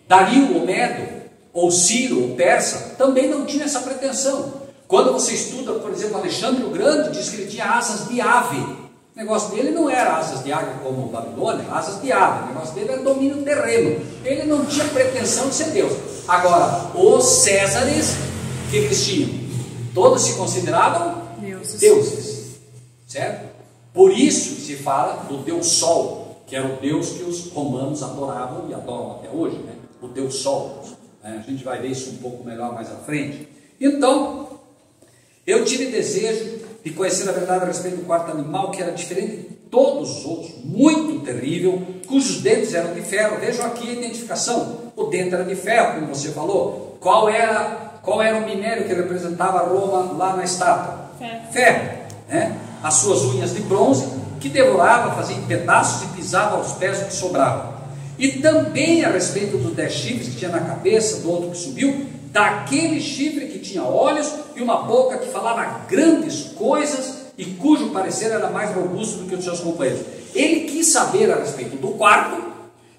Dario, o Medo, ou Ciro, o Persa, também não tinha essa pretensão. Quando você estuda, por exemplo, Alexandre o Grande, diz que ele tinha asas de ave. O negócio dele não era asas de águia como Babilônia, asas de ave. O negócio dele era domínio terreno. Ele não tinha pretensão de ser Deus. Agora, os Césares, que eles tinham? Todos se consideravam deuses. Certo? Por isso que se fala do Deus Sol, que era o Deus que os romanos adoravam e adoram até hoje, né? O Deus Sol. A gente vai ver isso um pouco melhor mais à frente. Então, eu tive desejo de conhecer a verdade a respeito do quarto animal, que era diferente de todos os outros, muito terrível, cujos dentes eram de ferro. Vejam aqui a identificação. O dente era de ferro, como você falou. Qual era o minério que representava Roma lá na estátua? Ferro. Né? As suas unhas de bronze, que devorava, fazia em pedaços e pisava aos pés o que sobrava. E também a respeito dos 10 chifres que tinha na cabeça, do outro que subiu, daquele chifre que tinha olhos e uma boca que falava grandes coisas e cujo parecer era mais robusto do que os seus companheiros. Ele quis saber a respeito do quarto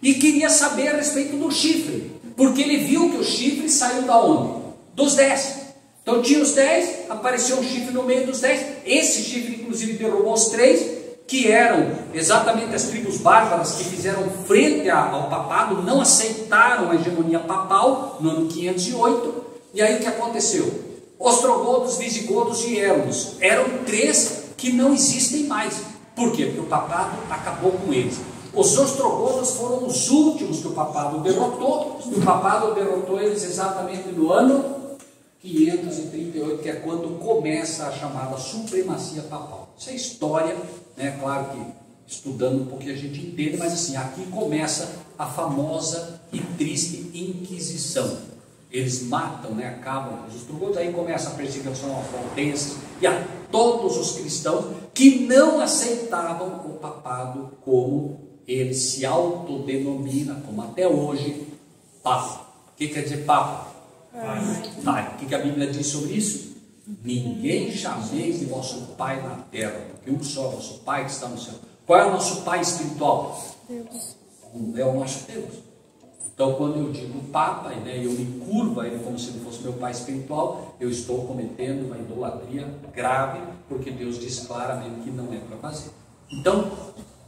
e queria saber a respeito do chifre, porque ele viu que o chifre saiu da onde? Dos 10. Então tinha os 10, apareceu um chifre no meio dos 10, esse chifre inclusive derrubou os 3, que eram exatamente as tribos bárbaras que fizeram frente ao papado, não aceitaram a hegemonia papal no ano 508, e aí o que aconteceu? Ostrogodos, visigodos e éramos, eram 3 que não existem mais. Por quê? Porque o papado acabou com eles. Os ostrogodos foram os últimos que o papado derrotou, e o papado derrotou eles exatamente no ano 538, que é quando começa a chamada supremacia papal. Isso é história, né? Claro que estudando um pouquinho a gente entende, mas assim, aqui começa a famosa e triste Inquisição. Eles matam, né? Acabam os ostrogodos, aí começa a perseguição aos valdenses e a todos os cristãos que não aceitavam o papado como ele se autodenomina, como até hoje, Papa. O que quer dizer Papa? Pai. O que a Bíblia diz sobre isso? Ninguém chameis de vosso Pai na terra, porque um só é vosso Pai que está no céu. Qual é o nosso Pai espiritual? Deus. É o nosso Deus. Então, quando eu digo Papa, né, eu me curvo a ele como se ele fosse meu Pai espiritual, eu estou cometendo uma idolatria grave, porque Deus diz claramente que não é para fazer. Então,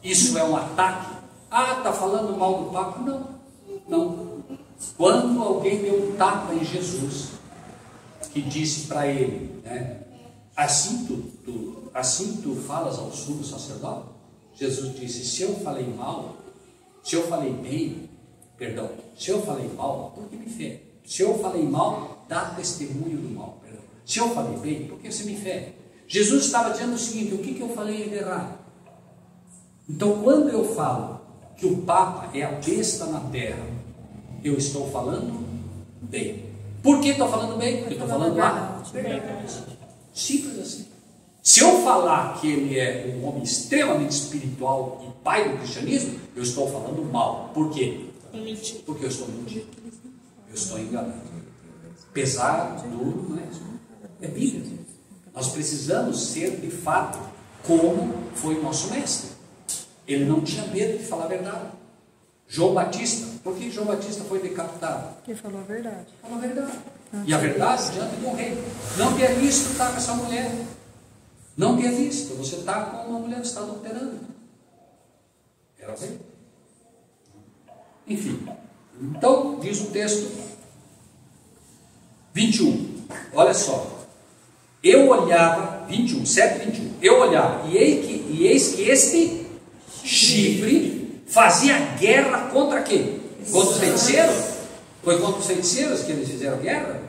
isso é um ataque. Ah, está falando mal do Papa? Não. Quando alguém deu um tapa em Jesus, que disse para ele, né, assim tu falas ao sumo sacerdote? Jesus disse, se eu falei mal, se eu falei bem, perdão, se eu falei mal, por que me fere? Se eu falei mal, dá testemunho do mal, perdão. Se eu falei bem, por que você me fere? Jesus estava dizendo o seguinte, o que eu falei de errado? Então, quando eu falo que o Papa é a besta na terra, eu estou falando bem. Por que estou falando bem? Porque estou falando lá. Simples assim. Se eu falar que ele é um homem extremamente espiritual e pai do cristianismo, eu estou falando mal. Por quê? Porque eu estou mentindo. Eu estou enganando. Pesado, duro, não é? É Bíblia. Nós precisamos ser de fato como foi o nosso mestre. Ele não tinha medo de falar a verdade. João Batista, por que João Batista foi decapitado? Ele falou a verdade. Falou a verdade. E a verdade diante de um rei. Não tenha visto estar com essa mulher. Não tenha visto. Você está com uma mulher que está adulterando. Era bem. Enfim. Então, diz o texto 21. Olha só. Eu olhava, 21, 7, 21. Eu olhava, e eis que este chifre fazia guerra contra quem? Contra os feiticeiros? Foi contra os feiticeiros que eles fizeram guerra?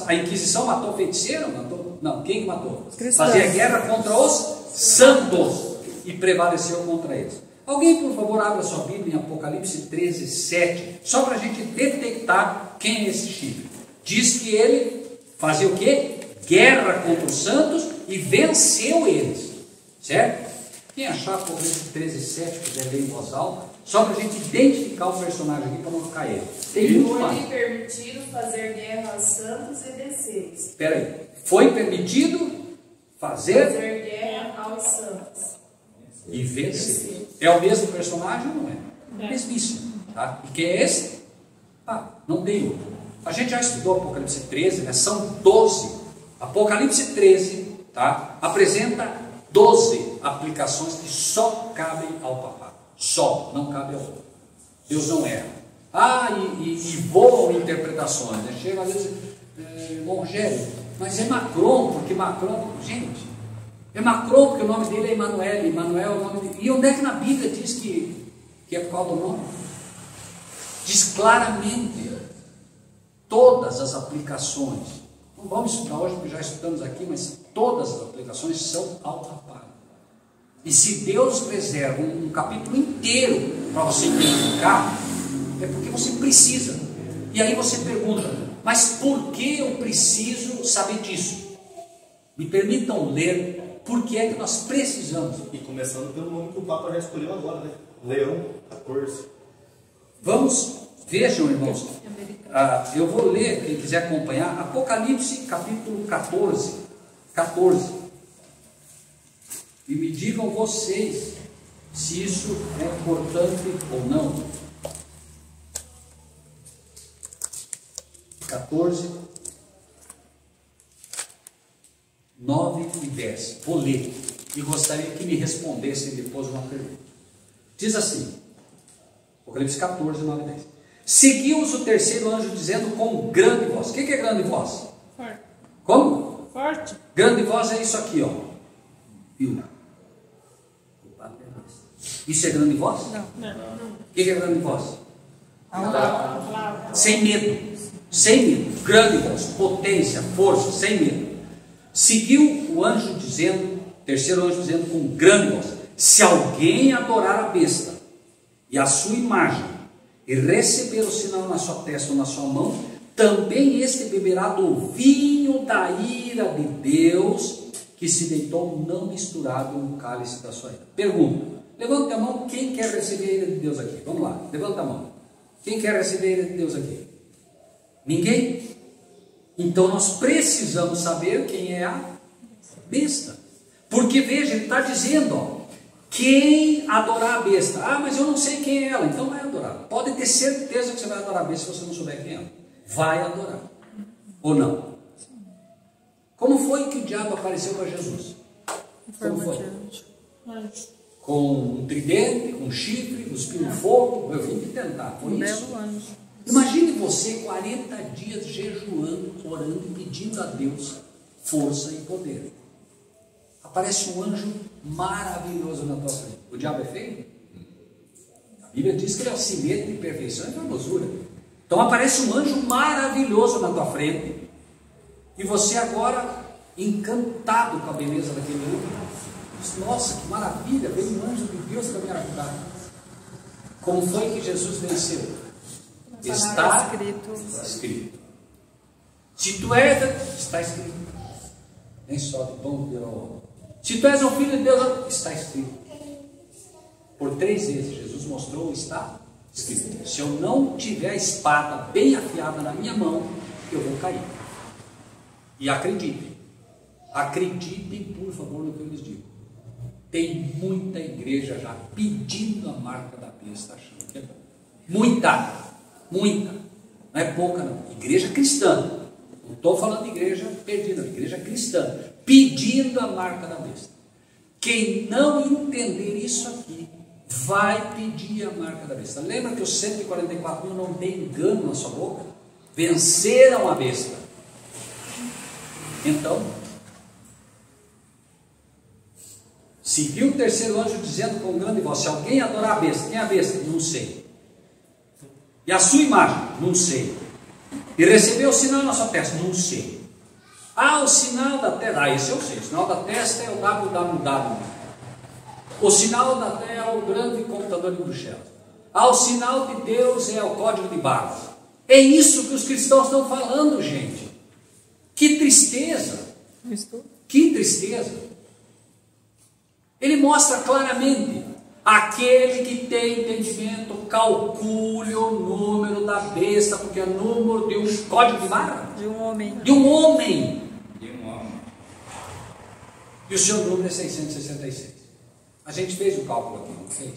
A Inquisição matou o feiticeiro? Matou? Não, quem que matou? Fazia guerra contra os santos e prevaleceu contra eles. Alguém, por favor, abra sua Bíblia em Apocalipse 13, 7, só para a gente detectar quem é esse chifre. Diz que ele fazia o quê? Guerra contra os santos e venceu eles. Certo? Quem achar Apocalipse 13, 7, quiser ler em voz alta, só para a gente identificar o personagem aqui para não ficar ele. Tem muito mais. Foi permitido fazer guerra aos santos e vencer. Espera aí. Foi permitido fazer guerra aos santos e vencer. É o mesmo personagem ou não é? Mesmíssimo. Tá? E quem é esse? Não tem outro. A gente já estudou Apocalipse 13, né? São 12. Apocalipse 13, tá? Apresenta 12 aplicações que só cabem ao papado. Só, não cabe ao outro. Deus não erra. E voam interpretações. Né? Chega às vezes, irmão Rogério, mas é Macron, porque Macron, gente, é Macron porque o nome dele é Emmanuel, Emmanuel é o nome dele. E onde é que na Bíblia diz que é por causa do nome? Diz claramente todas as aplicações. Não vamos estudar hoje porque já estudamos aqui, mas todas as aplicações são ao papado. E se Deus reserva um capítulo inteiro para você identificar, é porque você precisa. E aí você pergunta, mas por que eu preciso saber disso? Me permitam ler por que é que nós precisamos. E começando pelo nome que o Papa já escolheu agora, né? Leão 14. Vejam, irmãos, eu vou ler, quem quiser acompanhar, Apocalipse capítulo 14. E me digam vocês se isso é importante ou não. 14, 9 e 10. Vou ler e gostaria que me respondessem depois uma pergunta. Diz assim, Apocalipse 14, 9 e 10. Seguiu-os o terceiro anjo dizendo com grande voz. O que é grande voz? Forte. Como? Forte. Grande voz é isso aqui, ó. Viu? Isso é grande voz? Não. O que é grande voz? Palavra. Sem medo. Sem medo. Grande voz. Potência, força, sem medo. Seguiu o anjo dizendo, terceiro anjo dizendo com grande voz: se alguém adorar a besta e a sua imagem e receber o sinal na sua testa ou na sua mão, também este beberá do vinho da ira de Deus, que se deitou não misturado no cálice da sua ira. Pergunta, levanta a mão, quem quer receber a ira de Deus aqui? Vamos lá, levanta a mão. Quem quer receber a ira de Deus aqui? Ninguém? Então nós precisamos saber quem é a besta. Porque veja, ele está dizendo, ó, quem adorar a besta, mas eu não sei quem é ela, então vai adorar. Pode ter certeza que você vai adorar a besta se você não souber quem é ela. Vai adorar. Ou não? Como foi que o diabo apareceu para Jesus? Como foi? Com um tridente, com um chifre, cuspindo fogo. Eu vim te tentar, foi isso? Imagine você 40 dias jejuando, orando e pedindo a Deus força e poder. aparece um anjo maravilhoso na tua frente. O diabo é feio? A Bíblia diz que ele é o cimento de perfeição e formosura. Então aparece um anjo maravilhoso na tua frente, e você agora, encantado com a beleza daquele anjo, diz: nossa, que maravilha, veio um anjo de Deus para me ajudar. Como foi que Jesus venceu? Está escrito. Se tu és, está escrito. Nem só de pão viverá o homem. Se tu és o filho de Deus, está escrito. Por 3 vezes Jesus mostrou: está escrito. Se eu não tiver a espada bem afiada na minha mão, eu vou cair. E acreditem, por favor, no que eu lhes digo. Tem muita igreja já pedindo a marca da besta, achando que é bom. Muita, não é pouca não. Igreja cristã, não estou falando de igreja perdida, igreja cristã, pedindo a marca da besta. Quem não entender isso aqui, vai pedir a marca da besta. Lembra que os 144 mil não tem engano na sua boca? Venceram a besta. Então, se viu o terceiro anjo dizendo com grande voz: se alguém adorar a besta, quem é a besta? Não sei. E a sua imagem? Não sei. E recebeu o sinal na sua testa? Não sei. Ah, o sinal da testa, esse eu sei. O sinal da testa é o www. O sinal da terra é o grande computador de Bruxelas. Ah, o sinal de Deus é o código de barras. É isso que os cristãos estão falando, gente. Que tristeza! Que tristeza! Ele mostra claramente: aquele que tem entendimento, calcule o número da besta, porque é número de um código de barra. De um homem. De um homem. E o seu número é 666. A gente fez o cálculo aqui, não fez?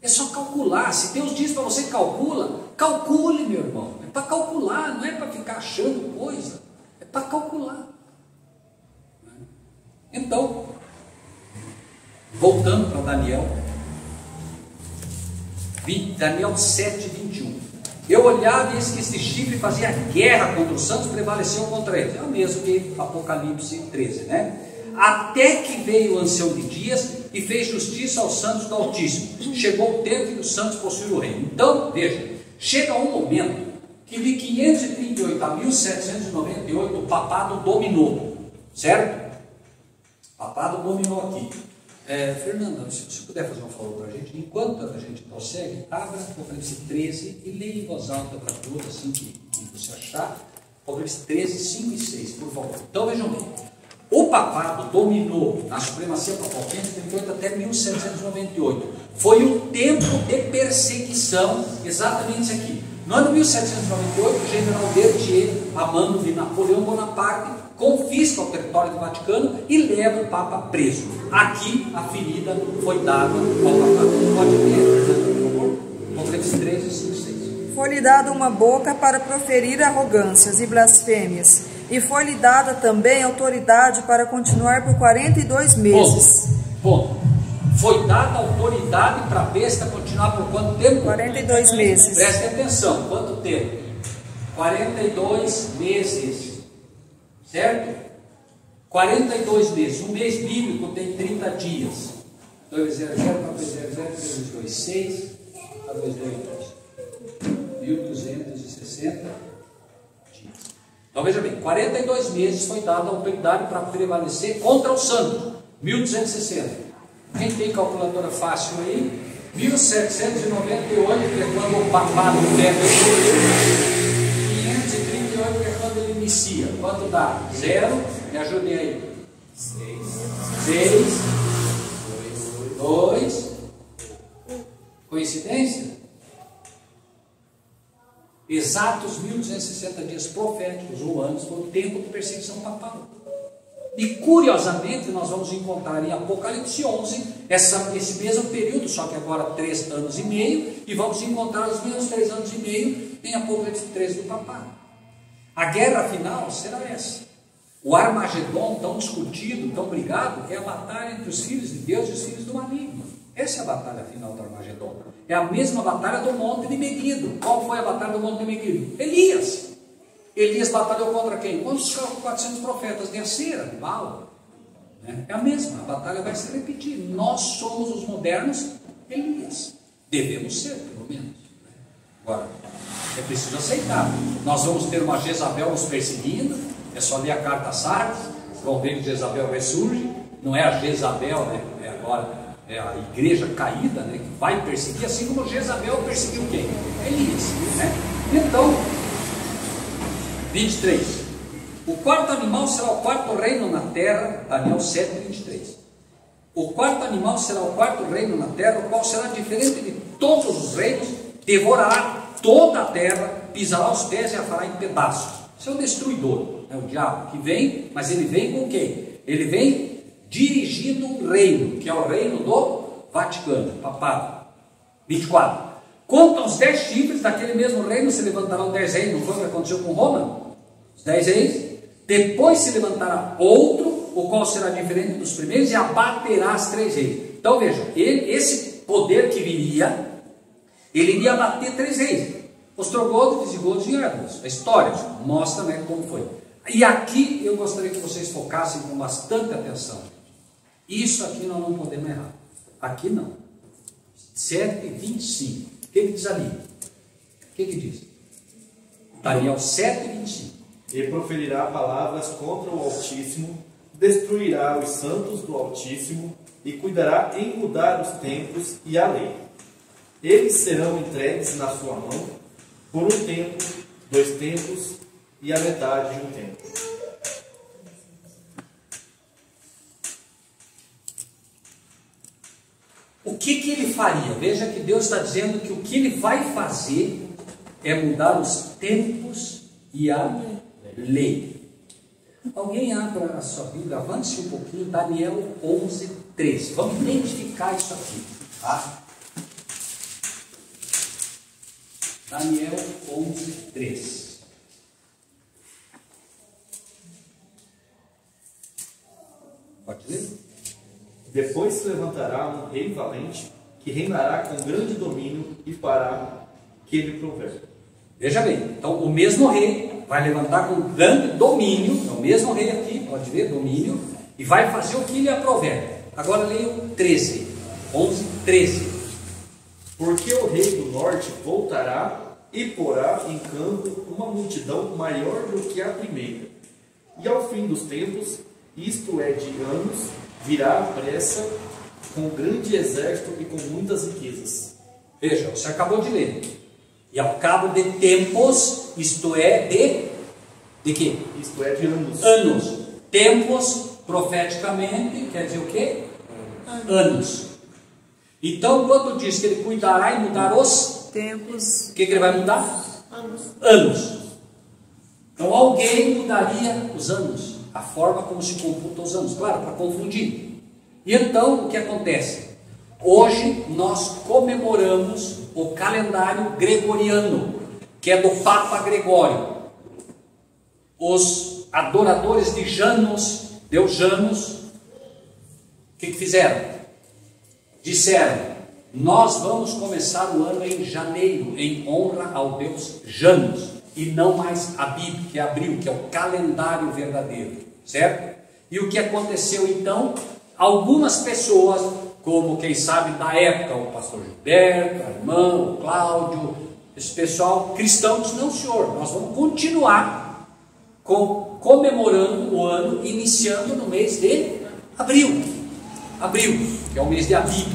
É só calcular. Se Deus diz para você calcula, calcule, meu irmão. É para calcular, não é para ficar achando coisa. É para calcular. Então, voltando para Daniel 7:21. Eu olhava e eis que este chifre fazia guerra contra os santos, prevaleceu contra eles. É o mesmo que Apocalipse 13, né? Até que veio o ancião de dias e fez justiça aos santos do Altíssimo. Chegou o tempo dos santos possuir o reino. Então, veja, chega um momento que de 538 a 1798 o papado dominou, certo? O papado dominou aqui. Fernanda, se você puder fazer um favor para a gente, enquanto a gente prossegue, abra Apocalipse 13 e leia em voz alta para todos, assim que você achar. Apocalipse 13, 5 e 6, por favor. Então vejam bem. O papado dominou na supremacia papal 538 até 1798. Foi um tempo de perseguição, exatamente isso aqui. No ano 1798, o general Berthier, a mando de Napoleão Bonaparte, confisca o território do Vaticano e leva o Papa preso. Aqui a ferida foi dada ao papado. Pode ler, por favor? Apocalipse 13, 5 e 6. Foi-lhe dada uma boca para proferir arrogâncias e blasfêmias, e foi-lhe dada também autoridade para continuar por 42 meses. Ponto. Foi dada autoridade para a besta continuar por quanto tempo? 42 meses. Preste atenção, quanto tempo? 42 meses. Certo? 42 meses. Um mês bíblico tem 30 dias. 2 0 0 para 2 0 0 3 2 6 para 2 2 1260 dias. Então veja bem, 42 meses foi dada a autoridade para prevalecer contra o santo. 1260. Quem tem calculadora fácil aí? 1798, que é quando o papado pega 538, que é quando ele inicia. Quanto dá? 0, me ajudem aí. 6, 2, coincidência? Exatos 1260 dias proféticos ou anos foi o tempo de perseguição papal. E curiosamente nós vamos encontrar em Apocalipse 11 esse mesmo período, só que agora 3 anos e meio, e vamos encontrar os mesmos 3 anos e meio em Apocalipse 13 do papado. A guerra final será essa. O Armagedon, tão discutido, tão brigado, é a batalha entre os filhos de Deus e os filhos do maligno. Essa é a batalha final do Armagedon. É a mesma batalha do Monte de Meguido. Qual foi a batalha do Monte de Meguido? Elias batalhou contra quem? Contra os 400 profetas de Acera, de Baal. né? É a mesma, a batalha vai se repetir. Nós somos os modernos Elias. Devemos ser, pelo menos. Né? Agora, é preciso aceitar. Nós vamos ter uma Jezabel nos perseguindo. É só ler a carta a Sardes, vão ver que Jezabel ressurge. Não é a Jezabel, né? É agora a igreja caída, né? Que vai perseguir, assim como Jezabel perseguiu quem? Elias, né? Então, 23. O quarto animal será o quarto reino na terra, Daniel 7, 23. O quarto animal será o quarto reino na terra, o qual será diferente de todos os reinos, devorará toda a terra, pisará os pés e a fará em pedaços. Isso é o destruidor, é o diabo que vem, mas ele vem com quem? Ele vem dirigindo um reino, que é o reino do Vaticano, papado. 24. Quanto aos 10 chifres daquele mesmo reino, se levantarão 10 reis, não foi o que aconteceu com Roma? Os 10 reis. Depois se levantará outro, o qual será diferente dos primeiros, e abaterá as 3 reis. Então veja, esse poder que viria, ele iria abater 3 reis. Ostrogodos, visigodos e árabes. A história mostra, né, como foi. E aqui eu gostaria que vocês focassem com bastante atenção. Isso aqui nós não podemos errar. Aqui não. 7:25. O que diz ali? O que diz? Daniel 7:25. E proferirá palavras contra o Altíssimo, destruirá os santos do Altíssimo e cuidará em mudar os tempos e a lei. Eles serão entregues na sua mão por um tempo, 2 tempos e a metade de um tempo. O que ele faria? Veja que Deus está dizendo que o que ele vai fazer é mudar os tempos e a lei. Alguém abra a sua Bíblia, avance um pouquinho, Daniel 11:3. Vamos identificar isso aqui, tá? Daniel 11:3. Pode ler? Depois se levantará um rei valente, que reinará com grande domínio e fará que ele prover. Veja bem, então o mesmo rei vai levantar com grande domínio, é o mesmo rei aqui, pode ver, domínio, e vai fazer o que lhe aprover. Agora leia o 13, 11:13. Porque o rei do norte voltará e porá em campo uma multidão maior do que a primeira. E ao fim dos tempos, isto é de anos, virá à pressa com grande exército e com muitas riquezas. Veja, você acabou de ler. E ao cabo de tempos, isto é de quê? Isto é de anos. Anos. Tempos, profeticamente, quer dizer o quê? Anos. Então, quando diz que ele cuidará em mudar os tempos, o que ele vai mudar? Anos. Então, alguém mudaria os anos, a forma como se computa os anos, claro, para confundir. E então, o que acontece? Hoje, nós comemoramos o calendário gregoriano, que é do Papa Gregório. Os adoradores de Janus, Deus Janus, o que fizeram? Disseram: nós vamos começar o ano em janeiro, em honra ao Deus Janus, e não mais Abib, que é abril, que é o calendário verdadeiro, certo? E o que aconteceu então? Algumas pessoas, como quem sabe da época, o pastor Gilberto, a irmã, o Cláudio, esse pessoal cristão diz: não, senhor, nós vamos continuar comemorando o ano, iniciando no mês de abril, que é o mês de Abib,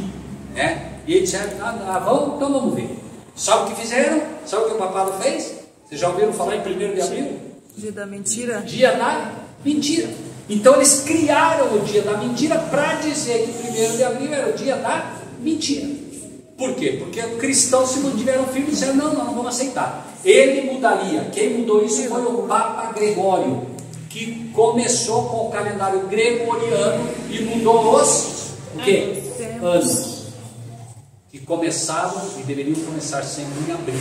né? E eles disseram: então vamos ver. Sabe o que fizeram? Sabe o que o papado fez? Vocês já ouviram falar em 1º de abril? dia da mentira. Dia da mentira. Então eles criaram o dia da mentira para dizer que 1º de abril era o dia da mentira. Por quê? Porque os cristãos se mantiveram firmes e disseram: não, nós não vamos aceitar. Ele mudaria. Quem mudou isso foi o Papa Gregório, que começou com o calendário gregoriano e mudou os o quê? Anos. Que começavam e deveriam começar sempre em abril.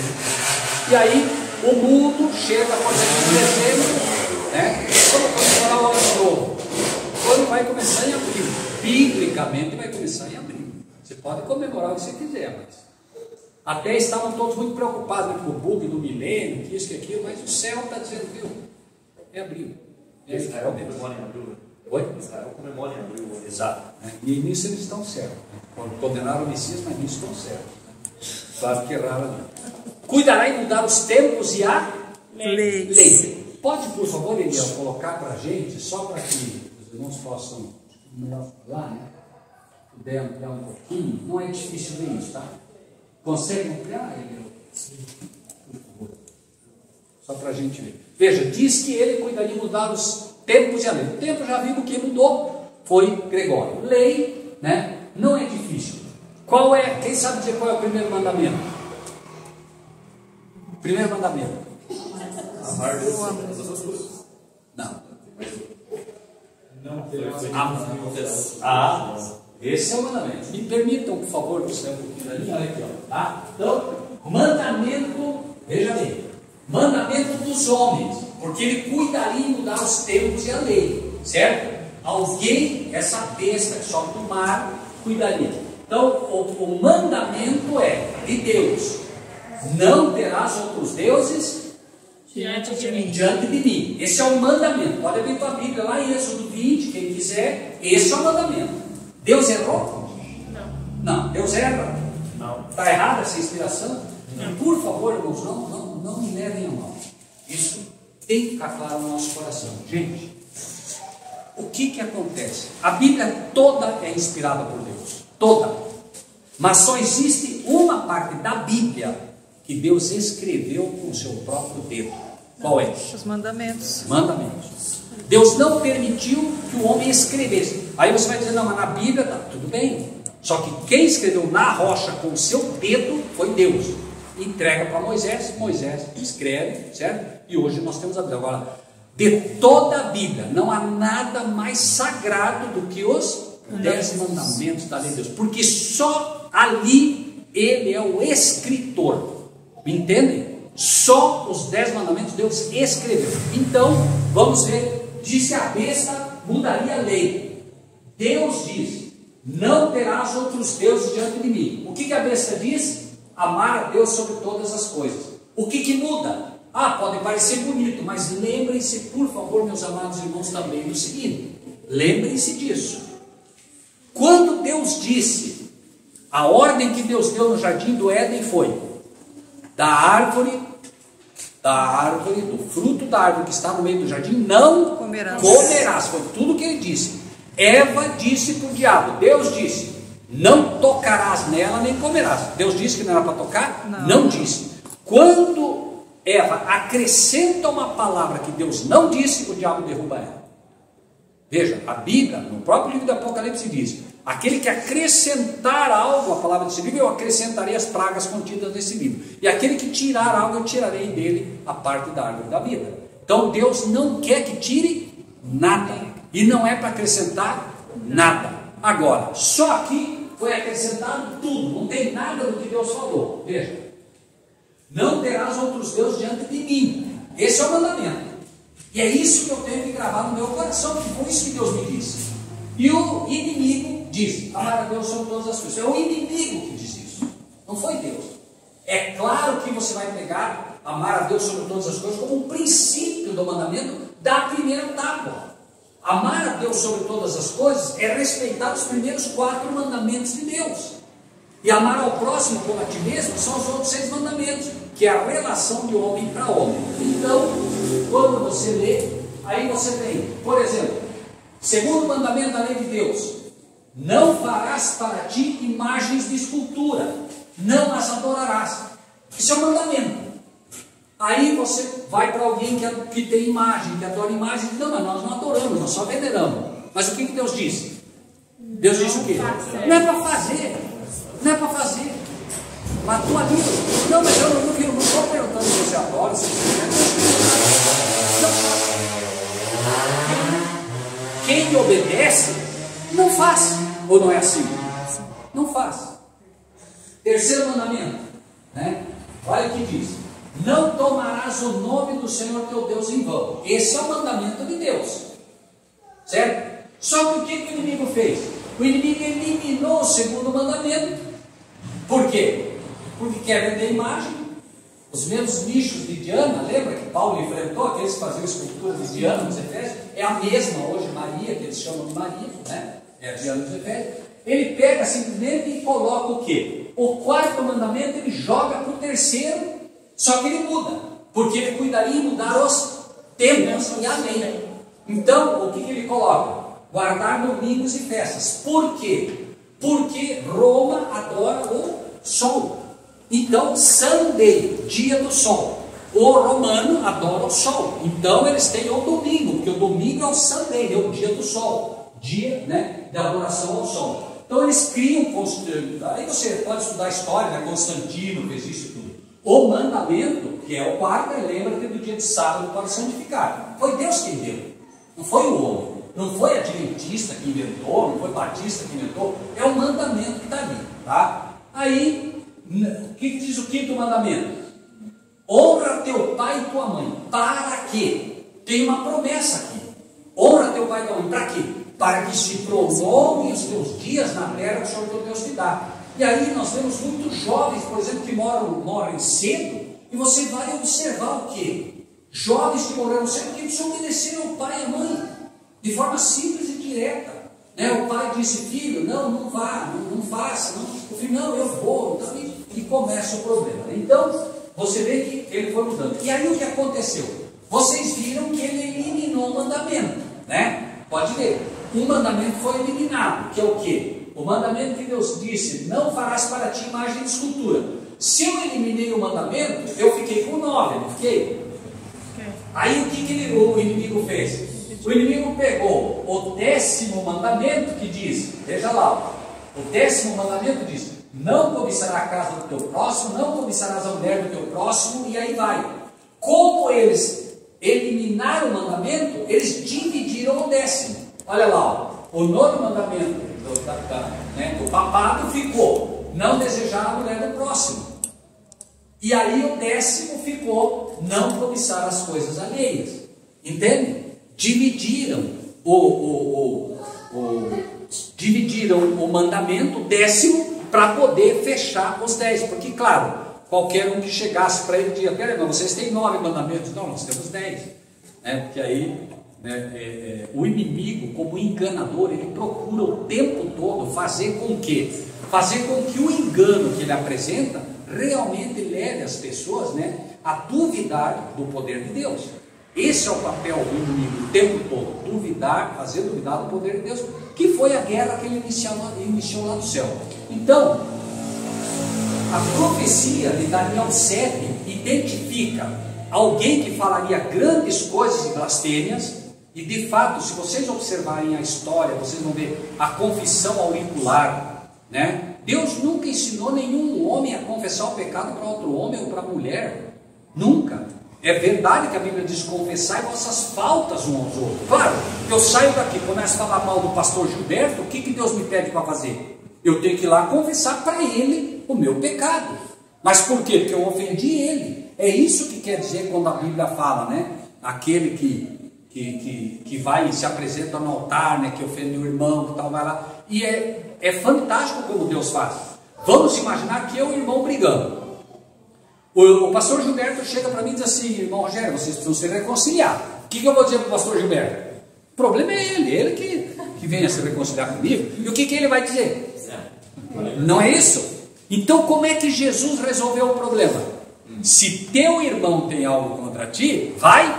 E aí o mundo chega, por exemplo, em dezembro, né? Vamos começar o ano novo. Quando vai começar em abril? Biblicamente vai começar em abril. Você pode comemorar o que você quiser, mas até estavam todos muito preocupados, né, com o bug do milênio, que isso, que aquilo, mas o céu está dizendo: viu, é abril. Israel comemora em abril. Oi? Israel comemora em abril. Exato. E nisso eles estão certos. Quando condenaram o Messias, mas nisso estão certos. Claro que erraram ali. Cuidará em mudar os tempos e a lei. Pode, por favor, Eliel, colocar para a gente, só para que os irmãos possam melhor falar, né? Puder ampliar um pouquinho. Não é difícil ler isso, tá? Consegue ampliar, Eliel? Sim. Por favor. Só para a gente ver. Veja, diz que ele cuidaria de mudar os tempos e a lei. O tempo já vimos que mudou, foi Gregório. Lei, né? Não é difícil. Quem sabe dizer qual é o primeiro mandamento? Primeiro mandamento. Amar Deus sobre todas as coisas. Não. Não. Esse é o mandamento. Me permitam, por favor, que você um pouquinho da linha. Olha aqui, ó. Tá? Então, mandamento, veja bem, mandamento dos homens, porque ele cuidaria em mudar os tempos e a lei, certo? Alguém, essa besta que sobe do mar, cuidaria. Então, o mandamento é de Deus: não terás outros deuses diante de mim. Esse é o mandamento. Pode abrir tua Bíblia lá em Êxodo 20, quem quiser. Esse é o mandamento. Deus errou? Não. Deus erra? Não. Está errada essa inspiração? Não. Por favor, irmãos, não me levem a mal. Isso tem que ficar claro no nosso coração. Gente, o que acontece? A Bíblia toda é inspirada por Deus. Toda. Mas só existe uma parte da Bíblia que Deus escreveu com o seu próprio dedo. Qual é? Os mandamentos. Mandamentos. Deus não permitiu que o homem escrevesse. Aí você vai dizer, não, mas na Bíblia está tudo bem. Só que quem escreveu na rocha com o seu dedo foi Deus. Entrega para Moisés escreve, certo? E hoje nós temos a Bíblia. Agora, de toda a Bíblia, não há nada mais sagrado do que os 10 mandamentos da lei de Deus. Porque só ali ele é o escritor. Me entendem? Só os 10 mandamentos Deus escreveu. Então, vamos ver. Disse a besta, mudaria a lei. Deus diz: não terás outros deuses diante de mim. O que a besta diz? Amar a Deus sobre todas as coisas. O que muda? Pode parecer bonito, mas lembrem-se, por favor, meus amados irmãos, também do seguinte. Lembrem-se disso. Quando Deus disse, a ordem que Deus deu no jardim do Éden foi: da árvore, do fruto da árvore que está no meio do jardim, não comerás. Foi tudo o que ele disse. Eva disse para o diabo, Deus disse: não tocarás nela nem comerás. Deus disse que não era para tocar? Não disse. Quando Eva acrescenta uma palavra que Deus não disse, o diabo derruba ela. Veja, a Bíblia, no próprio livro do Apocalipse diz: aquele que acrescentar algo à palavra desse livro, eu acrescentarei as pragas contidas nesse livro. E aquele que tirar algo, eu tirarei dele a parte da árvore da vida. Então Deus não quer que tire nada. E não é para acrescentar nada. Agora, só aqui foi acrescentado tudo. Não tem nada do que Deus falou. Veja: não terás outros deuses diante de mim. Esse é o mandamento. E é isso que eu tenho que gravar no meu coração, que foi isso que Deus me disse. E o inimigo diz: amar a Deus sobre todas as coisas. É o inimigo que diz isso, não foi Deus. É claro que você vai pegar amar a Deus sobre todas as coisas como um princípio do mandamento da primeira tábua. Amar a Deus sobre todas as coisas é respeitar os primeiros 4 mandamentos de Deus. E amar ao próximo como a ti mesmo são os outros 6 mandamentos, que é a relação de homem para homem. Então, quando você lê, aí você tem, por exemplo, segundo mandamento da lei de Deus: não farás para ti imagens de escultura, não as adorarás. Isso é um mandamento. Aí você vai para alguém que tem imagem, que adora imagem, e diz: não, mas nós não adoramos, nós só veneramos. Mas o que Deus disse? Deus disse o quê? Não é para fazer. Não é para fazer. Mas tu ali, não, mas eu não estou perguntando se você adora, se você não faz. Quem obedece, não faz. Ou não é assim? Não faz. Terceiro mandamento, né? Olha o que diz: não tomarás o nome do Senhor teu Deus em vão. Esse é o mandamento de Deus, certo? Só que o que o inimigo fez? O inimigo eliminou o segundo mandamento. Por quê? Porque quer vender imagem, Os mesmos nichos de Diana, lembra que Paulo enfrentou aqueles que faziam esculturas de Diana nos Efésios? É a mesma hoje, Maria, que eles chamam de Maria, né? É a Diana dos Efésios. Ele pega simplesmente e coloca o quê? O quarto mandamento ele joga para o terceiro, só que ele muda, porque ele cuidaria em mudar os tempos e a lei. Então, o que ele coloca? Guardar domingos e festas. Por quê? Porque Roma adora o sol. Então, Sunday, dia do sol. O romano adora o sol. Então, eles têm o domingo, porque o domingo é o Sunday, é o dia do sol. Dia, né, de adoração ao sol. Então, eles criam, aí você pode estudar a história, né? Constantino fez isso tudo. O mandamento, que é o quarto, lembra-te do dia de sábado para santificar. Foi Deus quem deu, não foi o homem. Não foi adventista que inventou, não foi batista que inventou, é o mandamento que está ali, tá? Aí, o que diz o quinto mandamento? Honra teu pai e tua mãe. Para quê? Tem uma promessa aqui. Honra teu pai e tua mãe. Para quê? Para que se prolonguem os teus dias na terra que o Senhor teu Deus te dá. E aí nós vemos muitos jovens, por exemplo, que morrem cedo, e você vai observar o quê? Jovens que morreram cedo, que desobedeceram ao pai e à mãe. De forma simples e direta, né? O pai disse, filho, não vá, não faça, não. O filho, não, eu vou, então, e começa o problema. Então, você vê que ele foi mudando. E aí o que aconteceu? Vocês viram que ele eliminou o mandamento, né? Pode ver, um mandamento foi eliminado, que é o quê? O mandamento que Deus disse, não farás para ti imagem de escultura. Se eu eliminei o mandamento, eu fiquei com 9, não fiquei? Aí o que o inimigo fez? O inimigo pegou o 10º mandamento que diz, veja lá, o 10º mandamento diz, não cobiçarás a casa do teu próximo, não cobiçarás a mulher do teu próximo, e aí vai. Como eles eliminaram o mandamento, eles dividiram o 10º. Olha lá, ó, o 9º mandamento do papado ficou, não desejar a mulher do próximo. E aí o 10º ficou, não cobiçar as coisas alheias. Entende? Dividiram o mandamento 10º para poder fechar os 10, porque claro, qualquer um que chegasse para ele dizia, peraí, mas vocês têm 9 mandamentos, não, nós temos 10, né? Porque aí, né, o inimigo, como enganador, ele procura o tempo todo fazer com que o engano que ele apresenta realmente leve as pessoas, né, a duvidar do poder de Deus. Esse é o papel do inimigo o tempo todo, duvidar, fazer duvidar do poder de Deus, que foi a guerra que ele iniciou lá no céu. Então, a profecia de Daniel 7 identifica alguém que falaria grandes coisas e blasfêmias, e de fato, se vocês observarem a história, vocês vão ver a confissão auricular, né? Deus nunca ensinou nenhum homem a confessar o pecado para outro homem ou para mulher, nunca. É verdade que a Bíblia diz, confessai vossas faltas uns aos outros. Claro, eu saio daqui, começo a falar mal do pastor Gilberto, o que Deus me pede para fazer? Eu tenho que ir lá confessar para ele o meu pecado. Mas por quê? Porque eu ofendi ele. É isso que quer dizer quando a Bíblia fala, né? Aquele que vai e se apresenta no altar, né? Que ofende o irmão, que tal, vai lá. E é fantástico como Deus faz. Vamos imaginar que eu e o irmão brigamos. O pastor Gilberto chega para mim e diz assim, irmão Rogério, vocês precisam se reconciliar. O que eu vou dizer para o pastor Gilberto? O problema é ele que venha se reconciliar comigo. E o que ele vai dizer? Não é isso? Então como é que Jesus resolveu o problema? Se teu irmão tem algo contra ti, vai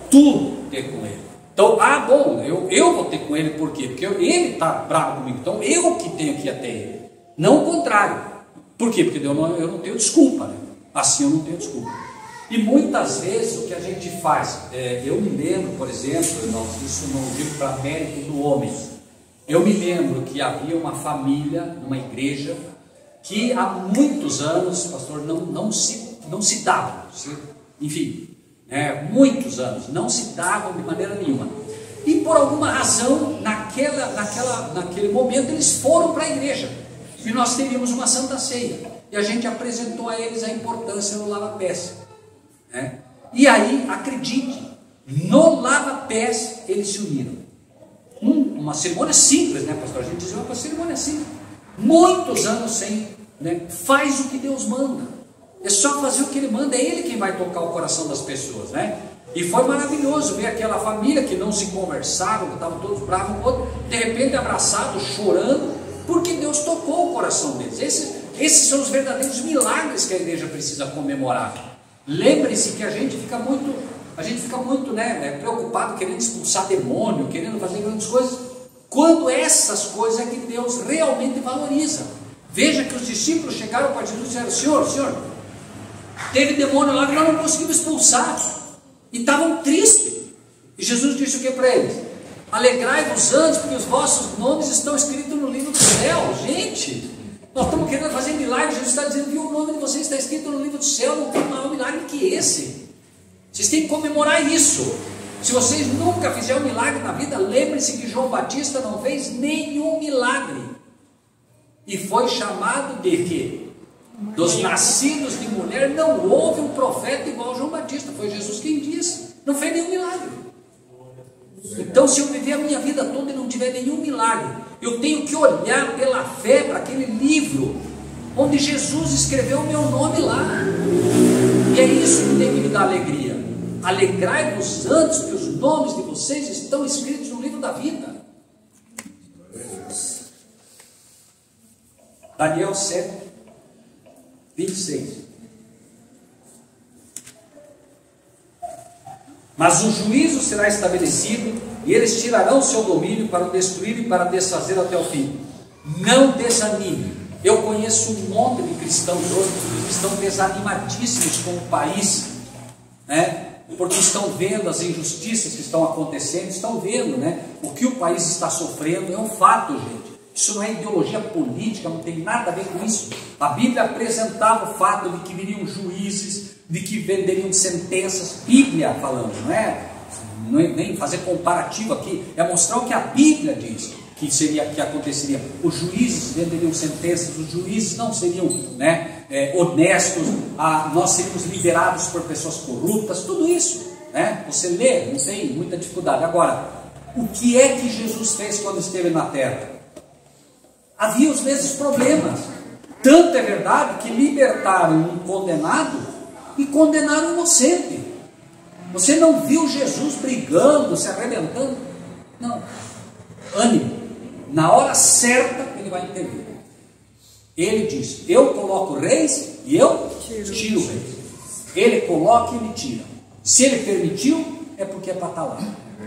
tu ter com ele. Então, bom, eu vou ter com ele, por quê? Porque ele está bravo comigo, então eu que tenho que ir até ele. Não o contrário. Por quê? Porque eu não tenho desculpa, né? Assim eu não tenho desculpa. E muitas vezes o que a gente faz, eu me lembro, por exemplo, irmãos, isso não digo para mérito do homem, eu me lembro que havia uma família, numa igreja, que há muitos anos, pastor, não se davam, enfim, muitos anos, não se davam de maneira nenhuma. E por alguma razão, naquele momento, eles foram para a igreja, e nós teríamos uma santa ceia. E a gente apresentou a eles a importância do lava-pés. Né? E aí, acredite, no lava-pés eles se uniram. Uma cerimônia simples, né, pastor? A gente dizia uma cerimônia simples. Muitos anos sem, né? Faz o que Deus manda. É só fazer o que Ele manda, é Ele quem vai tocar o coração das pessoas, né? E foi maravilhoso ver aquela família que não se conversavam, que estavam todos bravos, de repente abraçados, chorando, porque Deus tocou o coração deles. Esses são os verdadeiros milagres que a igreja precisa comemorar. Lembre-se que a gente fica muito preocupado, querendo expulsar demônio, querendo fazer grandes coisas, quando essas coisas é que Deus realmente valoriza. Veja que os discípulos chegaram para Jesus e disseram: Senhor, teve demônio lá que nós não conseguimos expulsar, e estavam tristes. E Jesus disse o que para eles? Alegrai-vos antes, porque os vossos nomes estão escritos no livro do céu. Gente, nós estamos querendo fazer milagre. Jesus está dizendo que o nome de vocês está escrito no livro do céu. Não tem maior milagre que esse. Vocês têm que comemorar isso. Se vocês nunca fizeram um milagre na vida, lembre-se que João Batista não fez nenhum milagre, e foi chamado de quê? Dos nascidos de mulher. Não houve um profeta igual a João Batista. Foi Jesus quem disse. Não fez nenhum milagre. Então, se eu viver a minha vida toda e não tiver nenhum milagre, eu tenho que olhar pela fé para aquele livro onde Jesus escreveu o meu nome lá. E é isso que tem que me dar alegria. Alegrai-vos antes, que os nomes de vocês estão escritos no livro da vida. Daniel 7, 26. Mas o juízo será estabelecido, e eles tirarão o seu domínio para o destruir e para desfazer até o fim. Não desanime. Eu conheço um monte de cristãos hoje que estão desanimadíssimos com o país, né? Porque estão vendo as injustiças que estão acontecendo, estão vendo, né, o que o país está sofrendo. É um fato, gente. Isso não é ideologia política, não tem nada a ver com isso. A Bíblia apresentava o fato de que viriam juízes, de que venderiam sentenças. Bíblia falando, não é nem fazer comparativo aqui, é mostrar o que a Bíblia diz que aconteceria. Os juízes venderiam sentenças, os juízes não seriam, né, honestos, nós seríamos liderados por pessoas corruptas, tudo isso, né? Você lê, não tem muita dificuldade. Agora, o que é que Jesus fez quando esteve na terra? Havia os mesmos problemas. Tanto é verdade que libertaram um condenado e condenaram um inocente. Você não viu Jesus brigando, se arrebentando? Não. Ânimo. Na hora certa ele vai intervir. Ele diz: eu coloco reis e eu tiro reis. Ele coloca e ele tira. Se ele permitiu, é porque é para estar lá.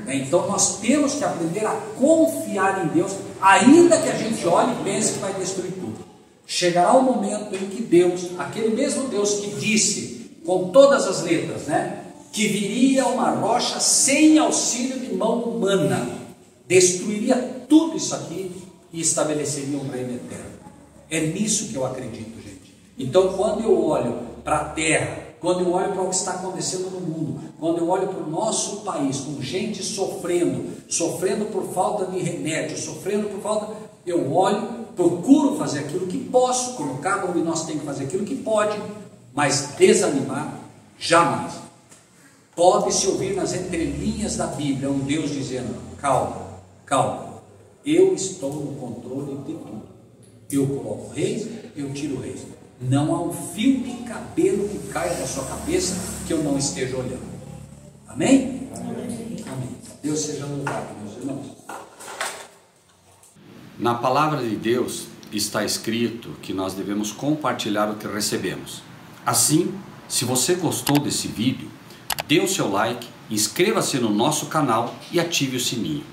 Então nós temos que aprender a confiar em Deus, ainda que a gente olhe e pense que vai destruir tudo. Chegará um momento em que Deus, aquele mesmo Deus que disse com todas as letras, né, que viria uma rocha sem auxílio de mão humana, destruiria tudo isso aqui e estabeleceria um reino eterno. É nisso que eu acredito, gente. Então, quando eu olho para a terra, quando eu olho para o que está acontecendo no mundo, quando eu olho para o nosso país, com gente sofrendo por falta de remédio, sofrendo por falta, eu olho, procuro fazer aquilo que posso, como cada um de nós tem que fazer aquilo que pode, mas desanimar jamais. Pode-se ouvir nas entrelinhas da Bíblia um Deus dizendo: calma, calma, eu estou no controle de tudo. Eu coloco reis, eu tiro reis. Não há um fio de cabelo que caia da sua cabeça que eu não esteja olhando. Amém? Amém. Amém. Deus seja louvado, meus irmãos. Na palavra de Deus está escrito que nós devemos compartilhar o que recebemos. Assim, se você gostou desse vídeo, dê o seu like, inscreva-se no nosso canal e ative o sininho.